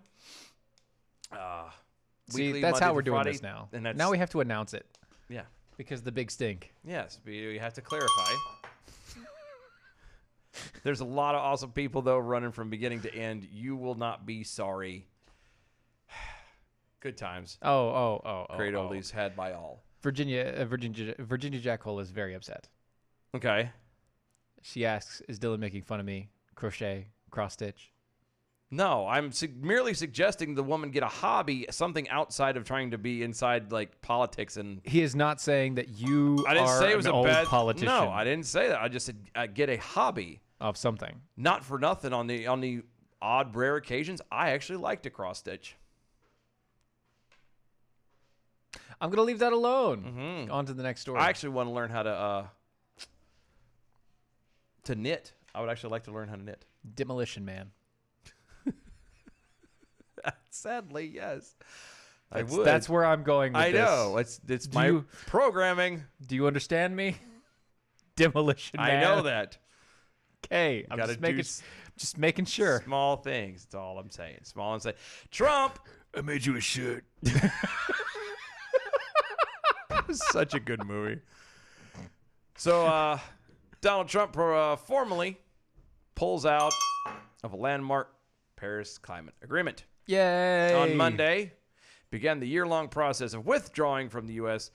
Speaker 5: See,
Speaker 4: Weekly,
Speaker 5: that's
Speaker 4: Monday
Speaker 5: how
Speaker 4: through
Speaker 5: we're doing
Speaker 4: Friday,
Speaker 5: this now.
Speaker 4: And that's,
Speaker 5: Now we have to announce it
Speaker 4: yeah.
Speaker 5: because the big stink.
Speaker 4: Yes, we have to clarify. There's a lot of awesome people, though, running from beginning to end. You will not be sorry. Good times.
Speaker 5: Oh.
Speaker 4: Great oldies had by all.
Speaker 5: Virginia Jackhole is very upset.
Speaker 4: Okay.
Speaker 5: She asks, "Is Dylan making fun of me? Crochet, cross stitch."
Speaker 4: No, I'm merely suggesting the woman get a hobby, something outside of trying to be inside, like, politics and...
Speaker 5: He is not saying that you
Speaker 4: I didn't
Speaker 5: are
Speaker 4: say it was
Speaker 5: an
Speaker 4: a
Speaker 5: old
Speaker 4: bad
Speaker 5: politician.
Speaker 4: No, I didn't say that. I just said get a hobby.
Speaker 5: Of something.
Speaker 4: Not for nothing. On the odd, rare occasions, I actually like to cross stitch.
Speaker 5: I'm gonna leave that alone. On to the next story.
Speaker 4: I actually want to learn how to knit. I would actually like to learn how to knit.
Speaker 5: Demolition Man.
Speaker 4: Sadly, yes.
Speaker 5: That's where I'm going with
Speaker 4: I
Speaker 5: this.
Speaker 4: know. It's my programming.
Speaker 5: Do you understand me? Demolition Man.
Speaker 4: I know that.
Speaker 5: Okay, I'm
Speaker 4: Gotta
Speaker 5: just making sure.
Speaker 4: Small things. That's all I'm saying. Small and say, Trump, I made you a shirt. Such a good movie. So, Donald Trump formally pulls out of a landmark Paris Climate Agreement.
Speaker 5: Yay!
Speaker 4: On Monday, began the year-long process of withdrawing from the U.S.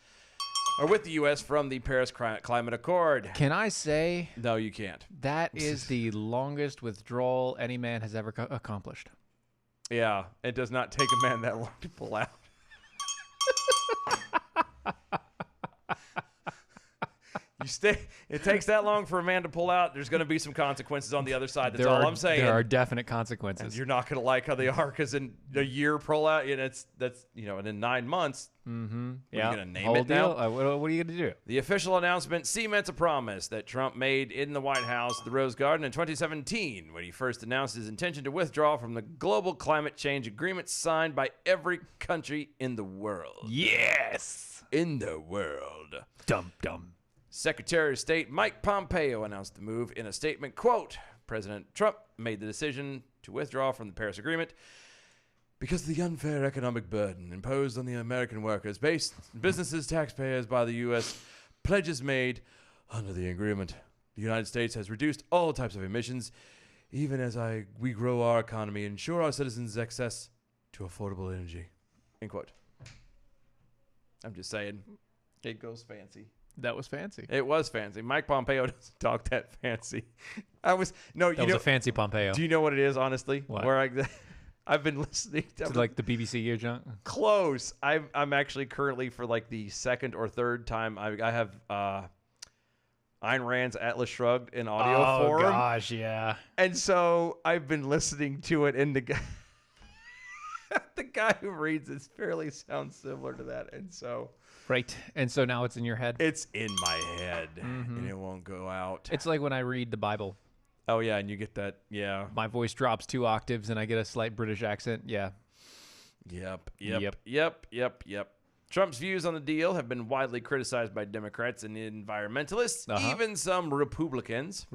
Speaker 4: or with the U.S. from the Paris Climate Accord.
Speaker 5: Can I say
Speaker 4: No, you can't.
Speaker 5: that is the longest withdrawal any man has ever accomplished?
Speaker 4: Yeah, it does not take a man that long to pull out. It takes that long for a man to pull out. There's going to be some consequences on the other side. That's all I'm saying.
Speaker 5: There are definite consequences.
Speaker 4: And you're not going to like how they are, because in a year pull out, and and in 9 months.
Speaker 5: Mm-hmm.
Speaker 4: Yeah. Are you going to name
Speaker 5: Whole
Speaker 4: it now?
Speaker 5: deal? What are you going to do?
Speaker 4: The official announcement cements a promise that Trump made in the White House, the Rose Garden, in 2017, when he first announced his intention to withdraw from the global climate change agreement signed by every country in the world.
Speaker 5: Yes.
Speaker 4: In the world.
Speaker 5: Dum dum.
Speaker 4: Secretary of State Mike Pompeo announced the move in a statement, quote, President Trump made the decision to withdraw from the Paris Agreement because of the unfair economic burden imposed on the American workers, businesses, taxpayers by the U.S. pledges made under the agreement. The United States has reduced all types of emissions, even as we grow our economy and ensure our citizens access to affordable energy. End quote. I'm just saying, it goes fancy.
Speaker 5: That was fancy.
Speaker 4: It was fancy. Mike Pompeo doesn't talk that fancy. That was
Speaker 5: a fancy Pompeo.
Speaker 4: Do you know what it is, honestly?
Speaker 5: What?
Speaker 4: I've been listening to
Speaker 5: like the BBC ear junk?
Speaker 4: Close. I'm actually currently, for like the second or third time, I have Ayn Rand's Atlas Shrugged in audio form.
Speaker 5: Oh gosh, yeah.
Speaker 4: And so I've been listening to it, and the guy who reads it fairly sounds similar to that, and so.
Speaker 5: Right. And so now it's in your head?
Speaker 4: It's in my head, and it won't go out.
Speaker 5: It's like when I read the Bible.
Speaker 4: Oh, yeah, and you get that, yeah.
Speaker 5: My voice drops 2 octaves, and I get a slight British accent. Yeah.
Speaker 4: Yep. Trump's views on the deal have been widely criticized by Democrats and environmentalists, even some Republicans.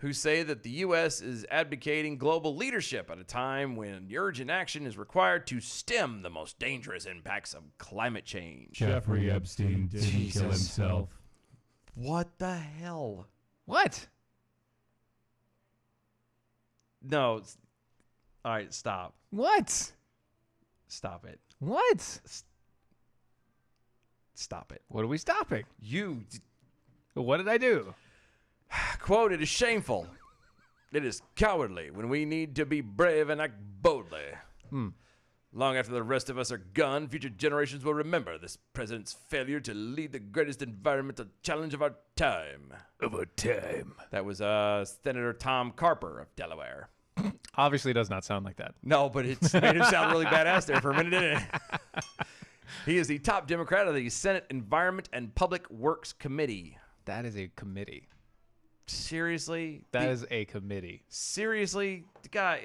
Speaker 4: Who say that the U.S. is advocating global leadership at a time when urgent action is required to stem the most dangerous impacts of climate change.
Speaker 6: Jeffrey Epstein didn't kill himself.
Speaker 4: What the hell?
Speaker 5: What?
Speaker 4: No. All right, stop.
Speaker 5: What?
Speaker 4: Stop it.
Speaker 5: What?
Speaker 4: Stop it.
Speaker 5: What are we stopping?
Speaker 4: You.
Speaker 5: What did I do?
Speaker 4: Quote, it is shameful. It is cowardly when we need to be brave and act boldly. Long after the rest of us are gone, future generations will remember this president's failure to lead the greatest environmental challenge of our time. That was Senator Tom Carper of Delaware.
Speaker 5: Obviously does not sound like that.
Speaker 4: No, but it's made him sound really badass there for a minute, didn't it? He is the top Democrat of the Senate Environment and Public Works Committee.
Speaker 5: That is a committee.
Speaker 4: Seriously?
Speaker 5: That is a committee.
Speaker 4: Seriously? The guy...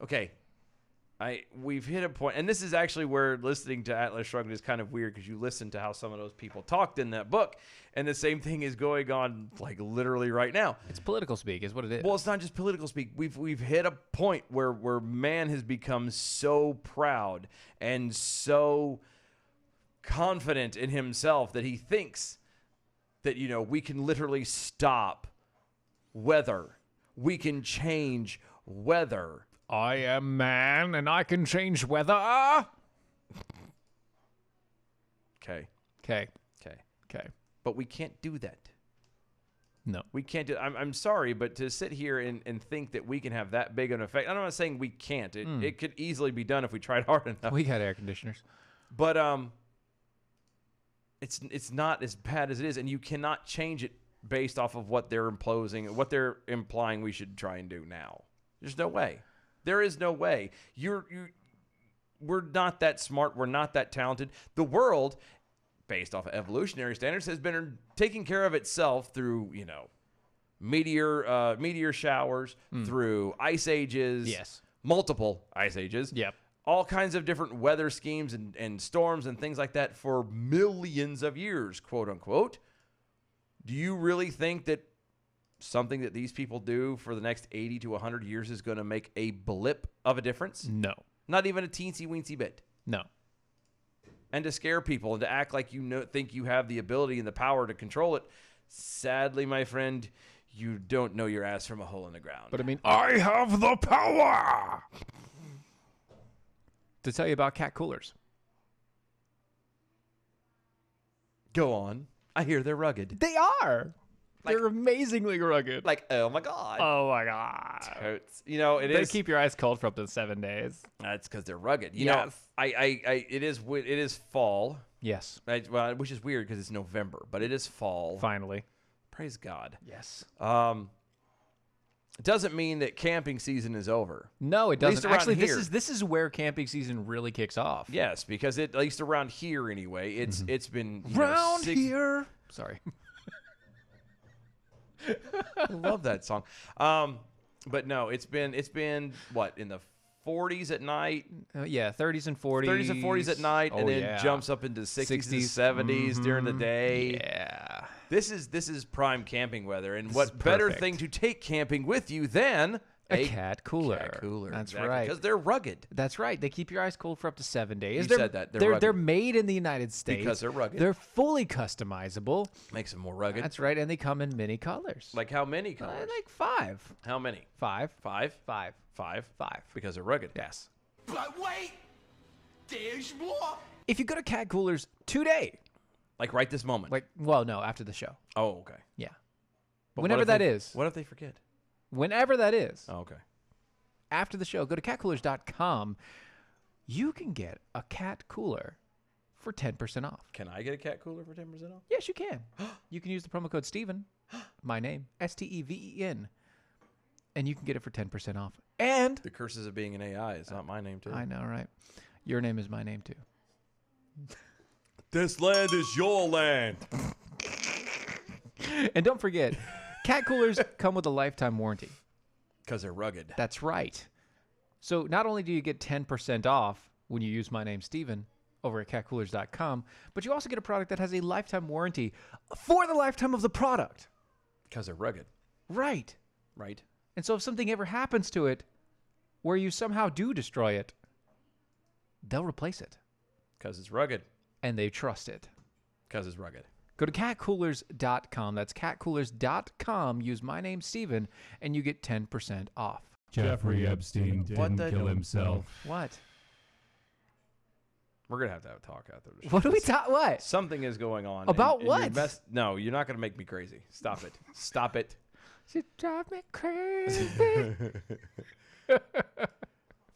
Speaker 4: Okay. We've hit a point, and this is actually where listening to Atlas Shrugged is kind of weird, because you listen to how some of those people talked in that book, and the same thing is going on like literally right now.
Speaker 5: It's political speak is what it is.
Speaker 4: Well, it's not just political speak. We've hit a point where man has become so proud and so confident in himself that he thinks that, we can literally stop weather. We can change weather.
Speaker 5: I am man and I can change weather.
Speaker 4: Okay. But we can't do that.
Speaker 5: No.
Speaker 4: We can't do I'm sorry, but to sit here and think that we can have that big an effect. I'm not saying we can't. It could easily be done if we tried hard enough.
Speaker 5: We got air conditioners.
Speaker 4: But it's not as bad as it is, and you cannot change it based off of what they're implying we should try and do now. There's no way. There is no way. We're not that smart. We're not that talented. The world, based off of evolutionary standards, has been taking care of itself through, meteor showers, through ice ages.
Speaker 5: Yes.
Speaker 4: Multiple ice ages.
Speaker 5: Yep.
Speaker 4: All kinds of different weather schemes and storms and things like that for millions of years, quote unquote. Do you really think that something that these people do for the next 80 to 100 years is going to make a blip of a difference?
Speaker 5: No.
Speaker 4: Not even a teensy-weensy bit.
Speaker 5: No.
Speaker 4: And to scare people and to act like think you have the ability and the power to control it, sadly, my friend, you don't know your ass from a hole in the ground.
Speaker 5: But I mean, I have the power to tell you about cat coolers.
Speaker 4: Go on. I hear they're rugged.
Speaker 5: They are. They're amazingly rugged.
Speaker 4: Like, oh my god.
Speaker 5: Oh my god.
Speaker 4: Totes. You know, it
Speaker 5: They
Speaker 4: is.
Speaker 5: keep your eyes cold for up to 7 days.
Speaker 4: That's because they're rugged. You know,
Speaker 5: Yes.
Speaker 4: it is fall.
Speaker 5: Yes.
Speaker 4: Well, which is weird because it's November, but it is fall.
Speaker 5: Finally.
Speaker 4: Praise God.
Speaker 5: Yes.
Speaker 4: It doesn't mean that camping season is over.
Speaker 5: No, it
Speaker 4: At least
Speaker 5: doesn't.
Speaker 4: around
Speaker 5: Actually,
Speaker 4: here.
Speaker 5: this is where camping season really kicks off.
Speaker 4: Yes, because at least around here anyway, it's been you know,
Speaker 5: Round here. Sorry.
Speaker 4: I love that song. But no, it's been what, in the 40s at night,
Speaker 5: Yeah, 30s and 40s.
Speaker 4: 30s and 40s at night, and then jumps up into 60s and 70s during the day.
Speaker 5: Yeah.
Speaker 4: This is prime camping weather, and
Speaker 5: This
Speaker 4: what
Speaker 5: is
Speaker 4: better
Speaker 5: perfect.
Speaker 4: thing to take camping with you than
Speaker 5: A cat cooler.
Speaker 4: Cat cooler.
Speaker 5: That's right.
Speaker 4: Because they're rugged.
Speaker 5: That's right. They keep your eyes cold for up to 7 days.
Speaker 4: You said that. They're rugged.
Speaker 5: They're made in the United States.
Speaker 4: Because they're rugged.
Speaker 5: They're fully customizable.
Speaker 4: Makes them more rugged.
Speaker 5: That's right. And they come in many colors.
Speaker 4: Like how many colors?
Speaker 5: Like 5.
Speaker 4: How many?
Speaker 5: 5.
Speaker 4: 5?
Speaker 5: 5.
Speaker 4: 5?
Speaker 5: 5.
Speaker 4: Because they're rugged.
Speaker 5: Yes.
Speaker 1: But wait! There's more!
Speaker 5: If you go to Cat Coolers today,
Speaker 4: Like right this moment.
Speaker 5: well, no, after the show.
Speaker 4: Oh, okay.
Speaker 5: Yeah.
Speaker 4: But
Speaker 5: Whenever
Speaker 4: what if
Speaker 5: that
Speaker 4: they-
Speaker 5: is.
Speaker 4: What if they forget?
Speaker 5: Whenever that is.
Speaker 4: Oh, okay.
Speaker 5: After the show, go to catcoolers.com. You can get a cat cooler for 10% off.
Speaker 4: Can I get a cat cooler for 10% off?
Speaker 5: Yes, you can. You can use the promo code Steven, my name, STEVEN, and you can get it for 10% off. And
Speaker 4: The curses of being an AI. It's not my name, too.
Speaker 5: I know, right? Your name is my name too.
Speaker 4: This land is your land.
Speaker 5: And don't forget, cat coolers come with a lifetime warranty.
Speaker 4: Because they're rugged.
Speaker 5: That's right. So not only do you get 10% off when you use my name, Steven, over at catcoolers.com, but you also get a product that has a lifetime warranty for the lifetime of the product.
Speaker 4: Because they're rugged.
Speaker 5: Right.
Speaker 4: Right?
Speaker 5: And so if something ever happens to it where you somehow do destroy it, they'll replace it.
Speaker 4: Because it's rugged.
Speaker 5: And they trust it.
Speaker 4: Because it's rugged.
Speaker 5: Go to catcoolers.com. That's catcoolers.com. Use my name, Steven, and you get 10% off.
Speaker 6: Jeffrey Epstein
Speaker 4: What
Speaker 6: didn't
Speaker 4: the-
Speaker 6: kill himself.
Speaker 5: What?
Speaker 4: We're going to have a talk after the show.
Speaker 5: What are we talking? What?
Speaker 4: Something is going on.
Speaker 5: About
Speaker 4: and
Speaker 5: what?
Speaker 4: No, you're not going to make me crazy. Stop it. Stop it.
Speaker 5: She drive me crazy.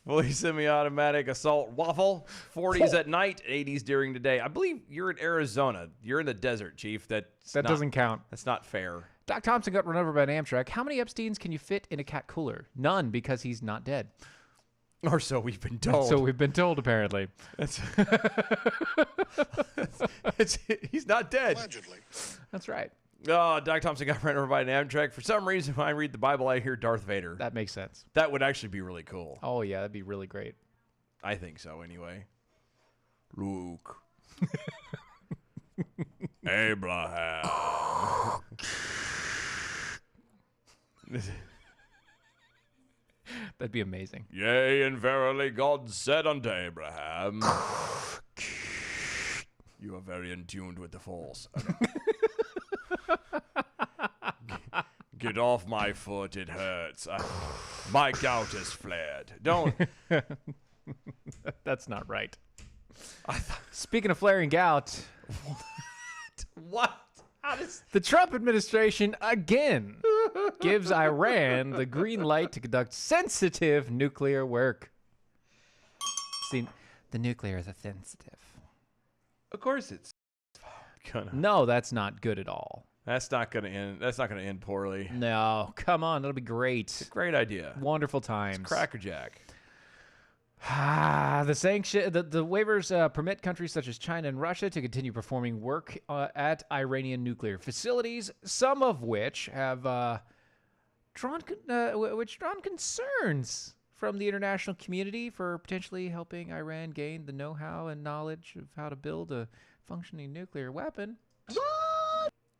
Speaker 4: Fully semi-automatic assault waffle. 40s at night, 80s during the day. I believe you're in Arizona. You're in the desert, Chief.
Speaker 5: That doesn't count.
Speaker 4: That's not fair.
Speaker 5: Doc Thompson got run over by an Amtrak. How many Epsteins can you fit in a cat cooler? None, because he's not dead.
Speaker 4: Or so we've been told.
Speaker 5: So we've been told, apparently.
Speaker 4: He's not dead.
Speaker 2: Allegedly.
Speaker 5: That's right.
Speaker 4: Oh, Doc Thompson got run over by an Amtrak. For some reason, when I read the Bible, I hear Darth Vader.
Speaker 5: That makes sense.
Speaker 4: That would actually be really cool.
Speaker 5: Oh, yeah, that'd be really great.
Speaker 4: I think so, anyway. Luke. Abraham.
Speaker 5: That'd be amazing.
Speaker 4: Yea, and verily God said unto Abraham, you are very in tune with the Force. Get off my foot, it hurts. My gout has flared. Don't.
Speaker 5: That's not right. Speaking of flaring gout,
Speaker 4: What? How does...
Speaker 5: the Trump administration again gives Iran the green light to conduct sensitive nuclear work. See, the nuclear is a sensitive.
Speaker 4: Of course it's gonna.
Speaker 5: No, that's not good at all.
Speaker 4: That's not gonna end. That's not gonna end poorly.
Speaker 5: No, come on, that'll be great.
Speaker 4: Great idea.
Speaker 5: Wonderful times.
Speaker 4: Crackerjack.
Speaker 5: The waivers permit countries such as China and Russia to continue performing work at Iranian nuclear facilities, some of which have drawn concerns from the international community for potentially helping Iran gain the know-how and knowledge of how to build a functioning nuclear weapon.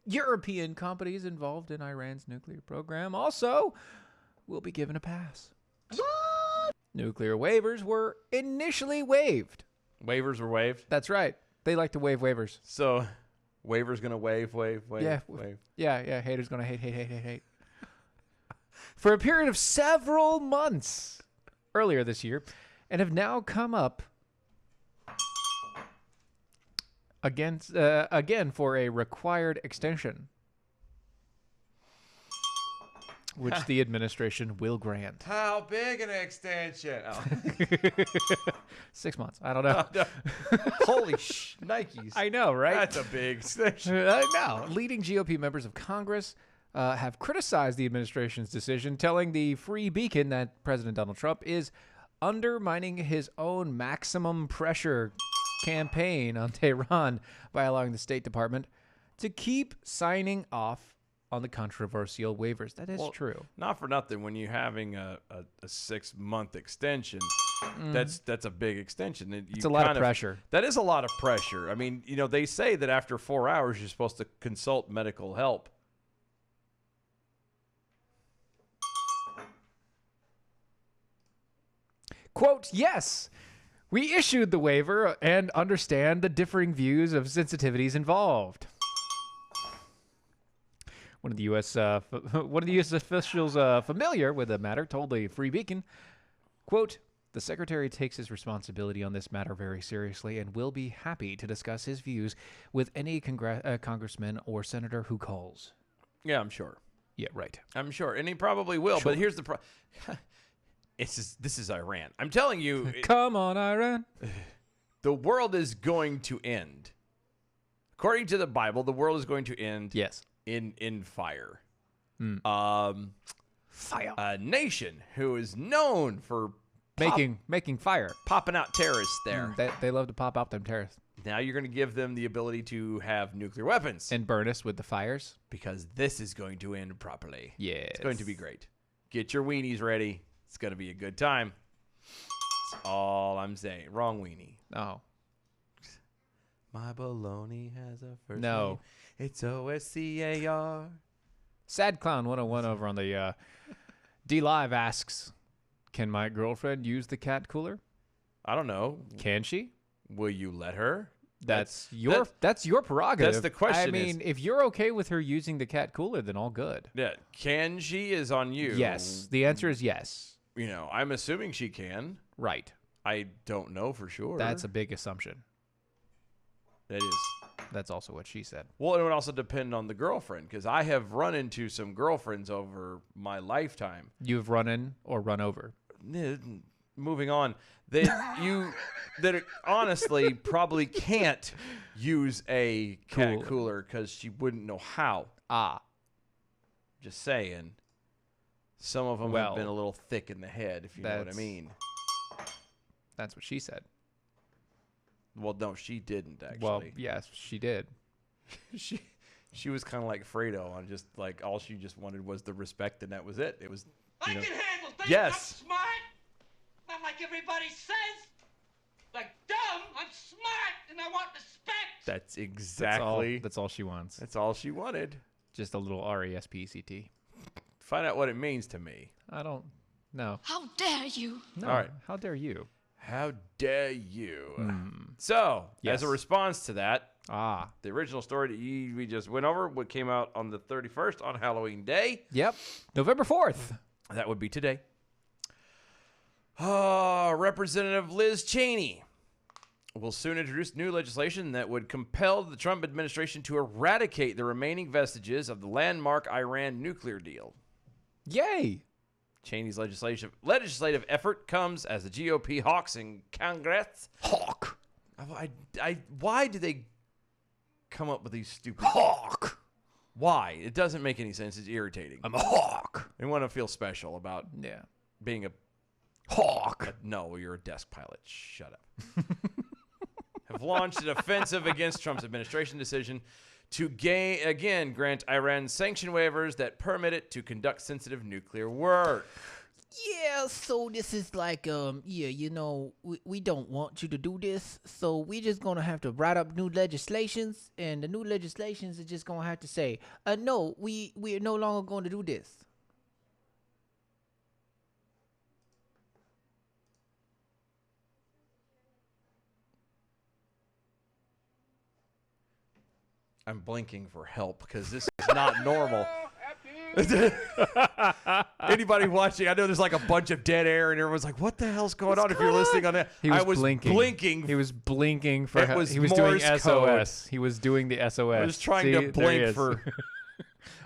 Speaker 5: European companies involved in Iran's nuclear program also will be given a pass. Nuclear waivers were initially waived.
Speaker 4: Waivers were waived.
Speaker 5: That's right. They like to waive waivers.
Speaker 4: So, waivers gonna wave.
Speaker 5: Yeah.
Speaker 4: Wave.
Speaker 5: Yeah. Haters gonna hate. For a period of several months earlier this year, and have now come up again for a required extension. which the administration will grant.
Speaker 4: How big an extension? Oh.
Speaker 5: 6 months. I don't know.
Speaker 4: Holy Nikes.
Speaker 5: I know, right?
Speaker 4: That's a big extension.
Speaker 5: I know. Leading GOP members of Congress have criticized the administration's decision, telling the Free Beacon that President Donald Trump is undermining his own maximum pressure campaign on Tehran by allowing the State Department to keep signing off on the controversial waivers. That is true.
Speaker 4: Not for nothing. When you're having a 6-month extension, that's a big extension.
Speaker 5: It's a lot of pressure.
Speaker 4: That is a lot of pressure. I mean, they say that after 4 hours, you're supposed to consult medical help.
Speaker 5: Quote, yes, we issued the waiver and understand the differing views of sensitivities involved. One of the U.S. Officials familiar with the matter told the Free Beacon, quote, the Secretary takes his responsibility on this matter very seriously and will be happy to discuss his views with any congressman or senator who calls.
Speaker 4: Yeah, I'm sure.
Speaker 5: Yeah, right.
Speaker 4: I'm sure. And he probably will.
Speaker 5: Sure.
Speaker 4: But here's the problem. This is Iran. I'm telling you.
Speaker 5: Come on, Iran.
Speaker 4: The world is going to end. According to the Bible, the world is going to end
Speaker 5: Yes.
Speaker 4: in fire.
Speaker 5: Fire.
Speaker 4: A nation who is known for
Speaker 5: Making fire.
Speaker 4: popping out terrorists there.
Speaker 5: They love to pop out them terrorists.
Speaker 4: Now you're going to give them the ability to have nuclear weapons.
Speaker 5: And burn us with the fires.
Speaker 4: Because this is going to end properly.
Speaker 5: Yes.
Speaker 4: It's going to be great. Get your weenies ready. It's going to be a good time. That's all I'm saying. Wrong weenie.
Speaker 5: Oh.
Speaker 4: My baloney has a first
Speaker 5: No.
Speaker 4: name. It's OSCAR.
Speaker 5: Sad Clown 101 over on the D-Live asks, can my girlfriend use the cat cooler?
Speaker 4: I don't know.
Speaker 5: Can she?
Speaker 4: Will you let her?
Speaker 5: That's your prerogative.
Speaker 4: That's the question
Speaker 5: I mean, if you're okay with her using the cat cooler, then all good.
Speaker 4: Yeah. Can she is on you.
Speaker 5: Yes. The answer is yes.
Speaker 4: I'm assuming she can.
Speaker 5: Right.
Speaker 4: I don't know for sure.
Speaker 5: That's a big assumption.
Speaker 4: That is.
Speaker 5: That's also what she said.
Speaker 4: Well, it would also depend on the girlfriend, because I have run into some girlfriends over my lifetime.
Speaker 5: You've run in or run over?
Speaker 4: Moving on. That honestly probably can't use a cat cooler because she wouldn't know how. Just saying. Some of them have been a little thick in the head, if you know what I mean.
Speaker 5: That's what she said.
Speaker 4: Well, no, she didn't actually.
Speaker 5: Well, yes, she did.
Speaker 4: She was kind of like Fredo on just like all she just wanted was the respect, and that was it. It was.
Speaker 1: I can handle things.
Speaker 4: Yes.
Speaker 1: I'm smart. Not like everybody says. Like dumb. I'm smart, and I want respect.
Speaker 4: That's exactly.
Speaker 5: That's all she wants.
Speaker 4: That's all she wanted.
Speaker 5: Just a little RESPECT.
Speaker 4: Find out what it means to me.
Speaker 5: I don't know.
Speaker 8: How dare you?
Speaker 5: No.
Speaker 4: All right.
Speaker 5: How dare you?
Speaker 4: How dare you? So, as a response to that, the original story that we just went over, what came out on the 31st on Halloween Day.
Speaker 5: Yep. November 4th.
Speaker 4: That would be today. Representative Liz Cheney will soon introduce new legislation that would compel the Trump administration to eradicate the remaining vestiges of the landmark Iran nuclear deal.
Speaker 5: Yay!
Speaker 4: Cheney's legislative effort comes as the GOP hawks in Congress.
Speaker 5: Hawk.
Speaker 4: Why do they come up with these stupid...
Speaker 5: Hawk.
Speaker 4: Why? It doesn't make any sense. It's irritating.
Speaker 5: I'm a hawk.
Speaker 4: They want to feel special about being a...
Speaker 5: Hawk.
Speaker 4: No, you're a desk pilot. Shut up. Have launched an offensive against Trump's administration decision to again grant Iran sanction waivers that permit it to conduct sensitive nuclear work.
Speaker 9: Yeah, so this is like, we don't want you to do this, so we just gonna have to write up new legislations, and the new legislations are just gonna have to say, no, we are no longer going to do this.
Speaker 4: I'm blinking for help because this is not normal. Anybody watching, I know there's like a bunch of dead air and everyone's like, what the hell's going on if you're listening on that?
Speaker 5: He was
Speaker 4: I was
Speaker 5: blinking. He was blinking for help. He was doing
Speaker 4: Morse
Speaker 5: SOS.
Speaker 4: code.
Speaker 5: He was doing the SOS.
Speaker 4: I was trying to blink for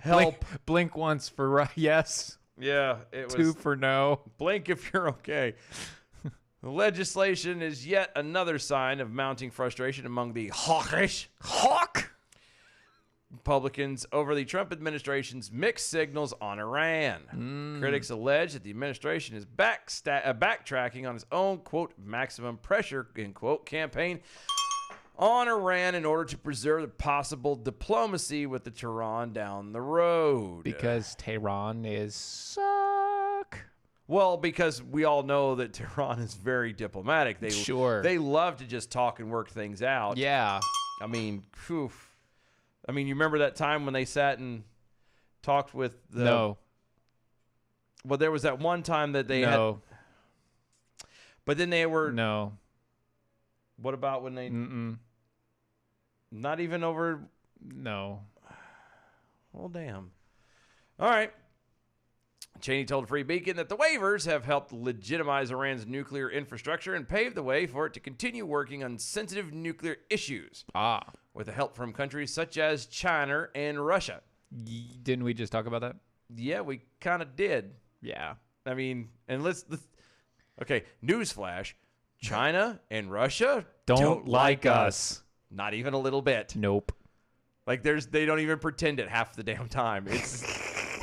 Speaker 4: help.
Speaker 5: Blink once for yes.
Speaker 4: Yeah, it was
Speaker 5: 2 for no.
Speaker 4: blink if you're okay. The legislation is yet another sign of mounting frustration among the hawkish Republicans over the Trump administration's mixed signals on Iran. Critics allege that the administration is backtracking on its own, quote, maximum pressure, end quote, campaign on Iran in order to preserve the possible diplomacy with the Tehran down the road.
Speaker 5: Because Tehran is suck.
Speaker 4: Well, because we all know that Tehran is very diplomatic.
Speaker 5: Sure.
Speaker 4: They love to just talk and work things out.
Speaker 5: Yeah.
Speaker 4: I mean, phew. I mean, you remember that time when they sat and talked with the...
Speaker 5: No.
Speaker 4: Well, there was that one time that they
Speaker 5: No.
Speaker 4: had... But then they were...
Speaker 5: No.
Speaker 4: What about when they...
Speaker 5: Mm-mm.
Speaker 4: Not even over...
Speaker 5: No.
Speaker 4: Well, damn. All right. Cheney told Free Beacon that the waivers have helped legitimize Iran's nuclear infrastructure and pave the way for it to continue working on sensitive nuclear issues with the help from countries such as China and Russia.
Speaker 5: Didn't we just talk about that?
Speaker 4: Yeah, we kind of did.
Speaker 5: Yeah.
Speaker 4: I mean, and okay, newsflash. China and Russia
Speaker 5: Don't like us.
Speaker 4: Not even a little bit.
Speaker 5: Nope.
Speaker 4: Like they don't even pretend it half the damn time.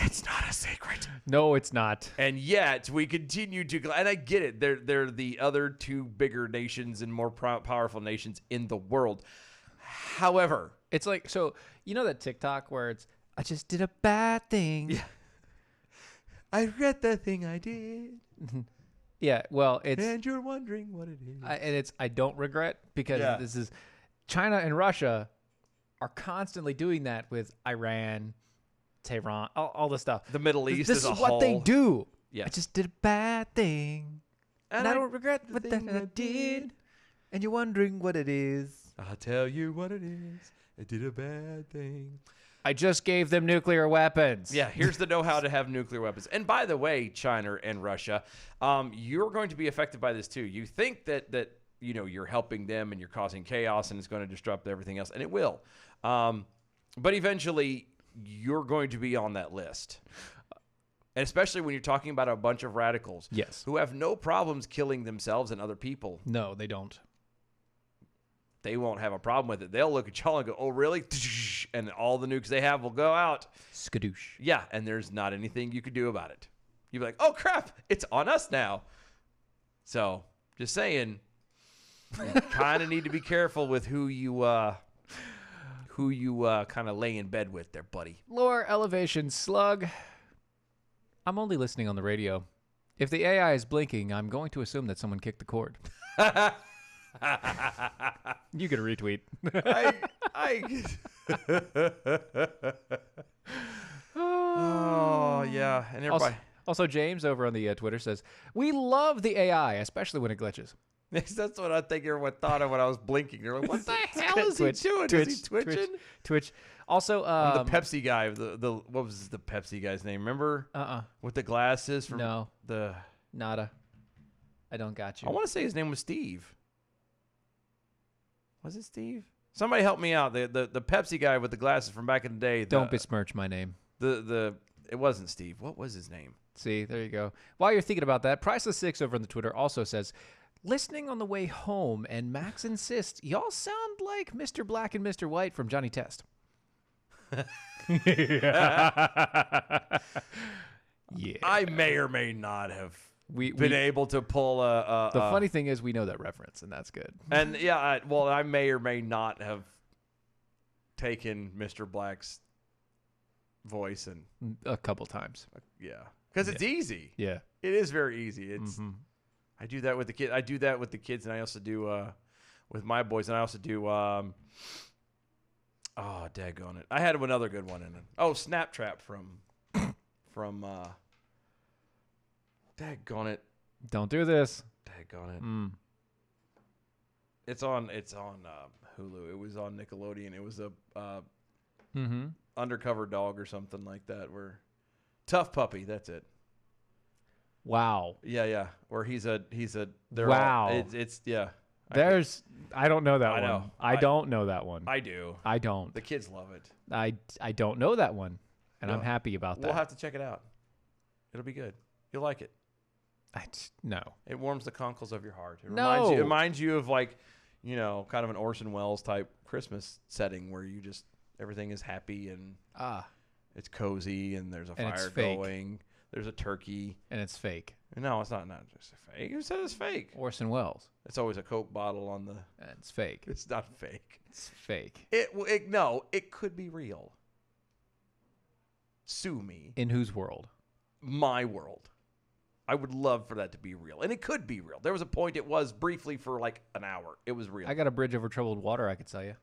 Speaker 4: It's not a secret.
Speaker 5: No, it's not.
Speaker 4: And yet we continue to, and I get it. They're the other two bigger nations and more powerful nations in the world. However,
Speaker 5: It's like, so, you know that TikTok where it's, I just did a bad thing.
Speaker 4: yeah, I regret the thing I did,
Speaker 5: Yeah, well, it's,
Speaker 4: and you're wondering what it is.
Speaker 5: I don't regret because
Speaker 4: Yeah.
Speaker 5: this is, China and Russia are constantly doing that with Iran, Tehran, all the stuff.
Speaker 4: The Middle East
Speaker 5: This
Speaker 4: as
Speaker 5: is
Speaker 4: a
Speaker 5: what they
Speaker 4: whole.
Speaker 5: do.
Speaker 4: Yeah.
Speaker 5: I just did a bad thing. And I don't regret what that I did. And you're wondering what it is.
Speaker 4: I'll tell you what it is. I did a bad thing.
Speaker 5: I just gave them nuclear weapons.
Speaker 4: Yeah, here's the know-how to have nuclear weapons. And by the way, China and Russia, you're going to be affected by this too. You think that you know you're helping them and you're causing chaos and it's going to disrupt everything else, and it will. But eventually, you're going to be on that list. And especially when you're talking about a bunch of radicals
Speaker 5: Yes.
Speaker 4: who have no problems killing themselves and other people.
Speaker 5: No, they don't.
Speaker 4: They won't have a problem with it. They'll look at y'all and go, oh, really? And all the nukes they have will go out.
Speaker 5: Skadoosh.
Speaker 4: Yeah, and there's not anything you could do about it. You'd be like, oh, crap, it's on us now. So, just saying, you kind of need to be careful with who you kind of lay in bed with there, buddy.
Speaker 5: Lore elevation slug. I'm only listening on the radio. If the AI is blinking, I'm going to assume that someone kicked the cord. You could retweet.
Speaker 4: Oh, yeah. And everybody.
Speaker 5: Also, James over on the Twitter says, we love the AI, especially when it glitches.
Speaker 4: That's what I think everyone thought of when I was blinking. They're like, what the hell is he doing? Is he twitching?
Speaker 5: Twitch. Also,
Speaker 4: I'm the Pepsi guy. What was the Pepsi guy's name? Remember? With the glasses from
Speaker 5: No.
Speaker 4: the.
Speaker 5: Nada. I don't got you.
Speaker 4: I want to say his name was Steve. Was it Steve? Somebody help me out. The Pepsi guy with the glasses from back in the day.
Speaker 5: Don't besmirch my name.
Speaker 4: It wasn't Steve. What was his name?
Speaker 5: See, there you go. While you're thinking about that, Priceless6 over on the Twitter also says, listening on the way home, and Max insists, y'all sound like Mr. Black and Mr. White from Johnny Test. Yeah.
Speaker 4: I may or may not have
Speaker 5: We
Speaker 4: been able to pull a.
Speaker 5: The funny thing is we know that reference, and that's good.
Speaker 4: And yeah, I may or may not have taken Mr. Black's voice and
Speaker 5: A couple times.
Speaker 4: yeah, because it's easy.
Speaker 5: Yeah.
Speaker 4: It is very easy. It's I do that with the kid. I do that with the kids, and I also do with my boys, and I also do. Oh, daggone it! I had another good one in it. Oh, Snap Trap from daggone it.
Speaker 5: Don't do this.
Speaker 4: Daggone it.
Speaker 5: Mm.
Speaker 4: It's on Hulu. It was on Nickelodeon. It was a undercover dog or something like that. Where Tough Puppy. That's it.
Speaker 5: Wow.
Speaker 4: Yeah. Where he's a.
Speaker 5: Wow.
Speaker 4: It's yeah.
Speaker 5: I don't know that
Speaker 4: I
Speaker 5: one.
Speaker 4: know.
Speaker 5: I don't know that one.
Speaker 4: I do.
Speaker 5: I don't.
Speaker 4: The kids love it.
Speaker 5: I don't know that one, and I'm
Speaker 4: Well,
Speaker 5: happy about that.
Speaker 4: We'll have to check it out. It'll be good. You'll like it.
Speaker 5: No.
Speaker 4: It warms the conkles of your heart. It
Speaker 5: No.
Speaker 4: reminds you of like, kind of an Orson Welles type Christmas setting where you just everything is happy and it's cozy and there's a
Speaker 5: And it's
Speaker 4: fire
Speaker 5: fake.
Speaker 4: going. There's a turkey.
Speaker 5: And it's fake.
Speaker 4: No, it's not just fake. Who said it's fake?
Speaker 5: Orson Welles.
Speaker 4: It's always a Coke bottle on the.
Speaker 5: And it's fake.
Speaker 4: It's not fake.
Speaker 5: It's fake.
Speaker 4: It could be real. Sue me.
Speaker 5: In whose world?
Speaker 4: My world. I would love for that to be real. And it could be real. There was a point it was briefly for like an hour. It was real.
Speaker 5: I got a bridge over troubled water I could sell you.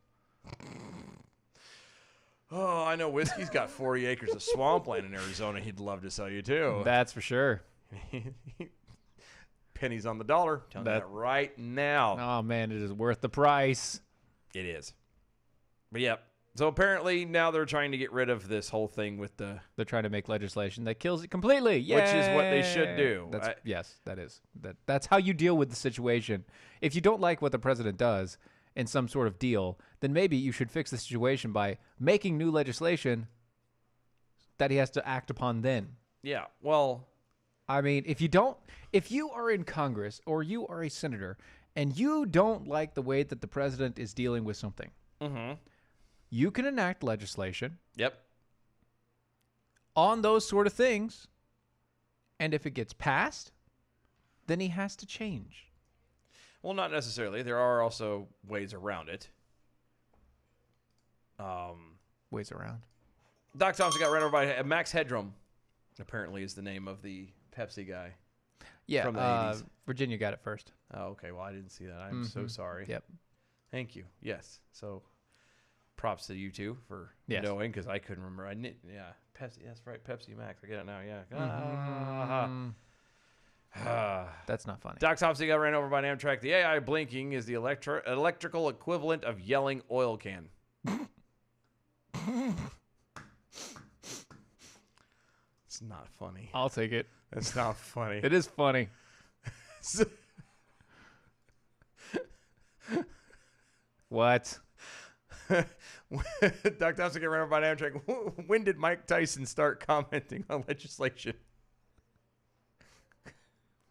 Speaker 4: Oh, I know Whiskey's got 40 acres of swampland in Arizona he'd love to sell you too.
Speaker 5: That's for sure.
Speaker 4: Pennies on the dollar. Telling you that right now.
Speaker 5: Oh, man, it is worth the price.
Speaker 4: It is. But yep. So apparently now they're trying to get rid of this whole thing with the...
Speaker 5: They're trying to make legislation that kills it completely.
Speaker 4: Which is what they should do.
Speaker 5: Yes, that is. That's how you deal with the situation. If you don't like what the president does in some sort of deal, then maybe you should fix the situation by making new legislation that he has to act upon then.
Speaker 4: Yeah, well...
Speaker 5: I mean, if you are in Congress or you are a senator and you don't like the way that the president is dealing with something, you can enact legislation on those sort of things. And if it gets passed, then he has to change.
Speaker 4: Well, not necessarily. There are also ways around it.
Speaker 5: Ways around.
Speaker 4: Doc Thompson got ran over by Max Headroom, apparently is the name of the Pepsi guy.
Speaker 5: Yeah,
Speaker 4: from the 80s.
Speaker 5: Virginia got it first.
Speaker 4: Oh, okay. Well, I didn't see that. I'm so sorry.
Speaker 5: Yep.
Speaker 4: Thank you. Yes. So, props to you two for
Speaker 5: Yes.
Speaker 4: knowing because I couldn't remember. Pepsi. That's right. Pepsi Max. I get it now. Yeah.
Speaker 5: That's not funny.
Speaker 4: Doc Thompson got ran over by an Amtrak. The AI blinking is the electrical equivalent of yelling oil can. It's not funny.
Speaker 5: I'll take it.
Speaker 4: It's not funny.
Speaker 5: It is funny. What?
Speaker 4: Doc Thompson got ran over by an Amtrak. When did Mike Tyson start commenting on legislation?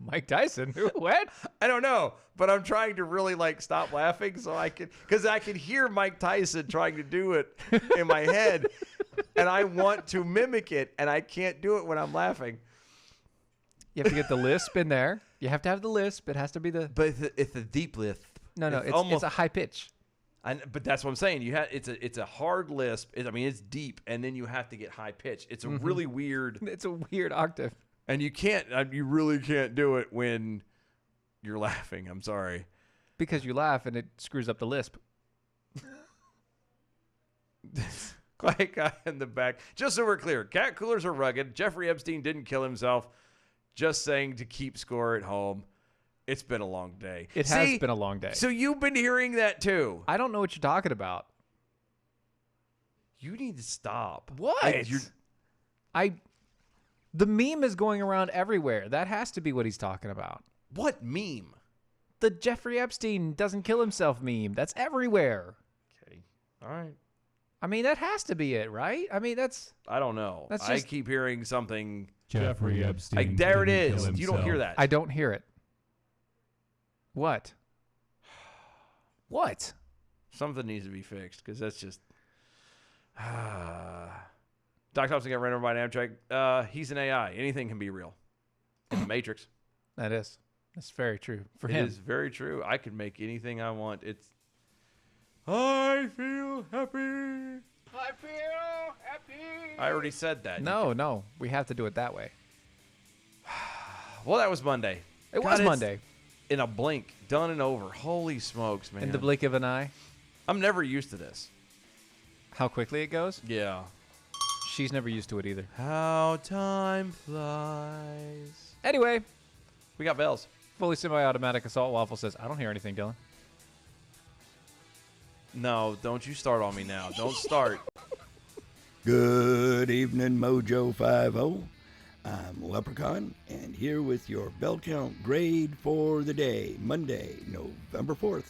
Speaker 5: Mike Tyson? What?
Speaker 4: I don't know, but I'm trying to really stop laughing so I can, because I can hear Mike Tyson trying to do it in my head, and I want to mimic it, and I can't do it when I'm laughing.
Speaker 5: You have to get the lisp in there. You have to have the lisp. It has to be the.
Speaker 4: But it's a deep lisp.
Speaker 5: No, it's a high pitch.
Speaker 4: But that's what I'm saying. It's a hard lisp. It's deep, and then you have to get high pitch. It's a really weird.
Speaker 5: It's a weird octave.
Speaker 4: And you really can't do it when you're laughing. I'm sorry.
Speaker 5: Because you laugh and it screws up the lisp.
Speaker 4: Quiet guy in the back. Just so we're clear, cat coolers are rugged. Jeffrey Epstein didn't kill himself. Just saying to keep score at home. It's been a long day.
Speaker 5: It has been a long day.
Speaker 4: So you've been hearing that too.
Speaker 5: I don't know what you're talking about.
Speaker 4: You need to stop.
Speaker 5: What? The meme is going around everywhere. That has to be what he's talking about.
Speaker 4: What meme?
Speaker 5: The Jeffrey Epstein doesn't kill himself meme. That's everywhere.
Speaker 4: Okay. All right.
Speaker 5: That has to be it, right?
Speaker 4: I don't know. I keep hearing something.
Speaker 6: Jeffrey Epstein.
Speaker 4: There it
Speaker 6: didn't
Speaker 4: is.
Speaker 6: kill
Speaker 4: You don't hear
Speaker 6: himself.
Speaker 4: that.
Speaker 5: I don't hear it. What? What?
Speaker 4: Something needs to be fixed because that's just. Doc Thompson got ran over by an Amtrak. He's an AI. Anything can be real. In the Matrix.
Speaker 5: That is. That's very true for
Speaker 4: It
Speaker 5: him.
Speaker 4: is very true. I can make anything I want. I feel happy.
Speaker 1: I feel happy.
Speaker 4: I already said that.
Speaker 5: No. We have to do it that way.
Speaker 4: Well, that was Monday.
Speaker 5: It was
Speaker 4: it's
Speaker 5: Monday.
Speaker 4: In a blink. Done and over. Holy smokes, man.
Speaker 5: In the blink of an eye.
Speaker 4: I'm never used to this.
Speaker 5: How quickly it goes?
Speaker 4: Yeah.
Speaker 5: She's never used to it either.
Speaker 4: How time flies.
Speaker 5: Anyway,
Speaker 4: We got bells.
Speaker 5: fully semi-automatic assault waffle says, I don't hear anything, Dylan.
Speaker 4: No, don't you start on me now. Don't start.
Speaker 8: Good evening, Mojo 50. I'm Leprechaun, and here with your bell count grade for the day, Monday, November 4th.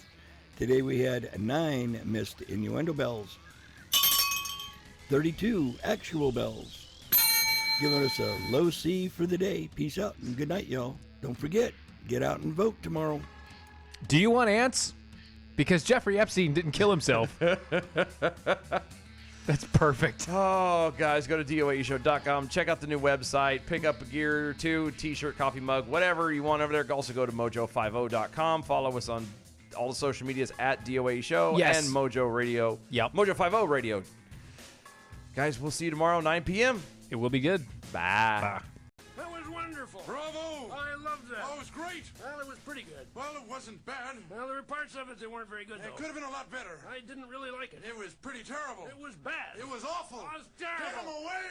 Speaker 8: Today we had 9 missed innuendo bells, 32 actual bells, giving us a low C for the day. Peace out and good night, y'all. Don't forget, get out and vote tomorrow.
Speaker 5: Do you want ants? Because Jeffrey Epstein didn't kill himself. That's perfect.
Speaker 4: Oh, guys, go to doaeshow.com. Check out the new website. Pick up a gear or two, t-shirt, coffee mug, whatever you want over there. Also go to mojo50.com. Follow us on all the social medias at DOA Show
Speaker 5: Yes.
Speaker 4: and Mojo Radio.
Speaker 5: Yep.
Speaker 4: Mojo 50 Radio. Guys, we'll see you tomorrow, 9 p.m.
Speaker 5: It will be good.
Speaker 4: Bye.
Speaker 1: That was wonderful.
Speaker 2: Bravo!
Speaker 1: I loved that.
Speaker 2: Oh, it was great.
Speaker 1: Well, it was pretty good.
Speaker 2: Well, it wasn't bad.
Speaker 1: Well, there were parts of it that weren't very good,
Speaker 2: It
Speaker 1: though.
Speaker 2: could have been a lot better.
Speaker 1: I didn't really like it.
Speaker 2: It was pretty terrible.
Speaker 1: It was bad.
Speaker 2: It was awful.
Speaker 1: It was terrible.
Speaker 2: Get him away!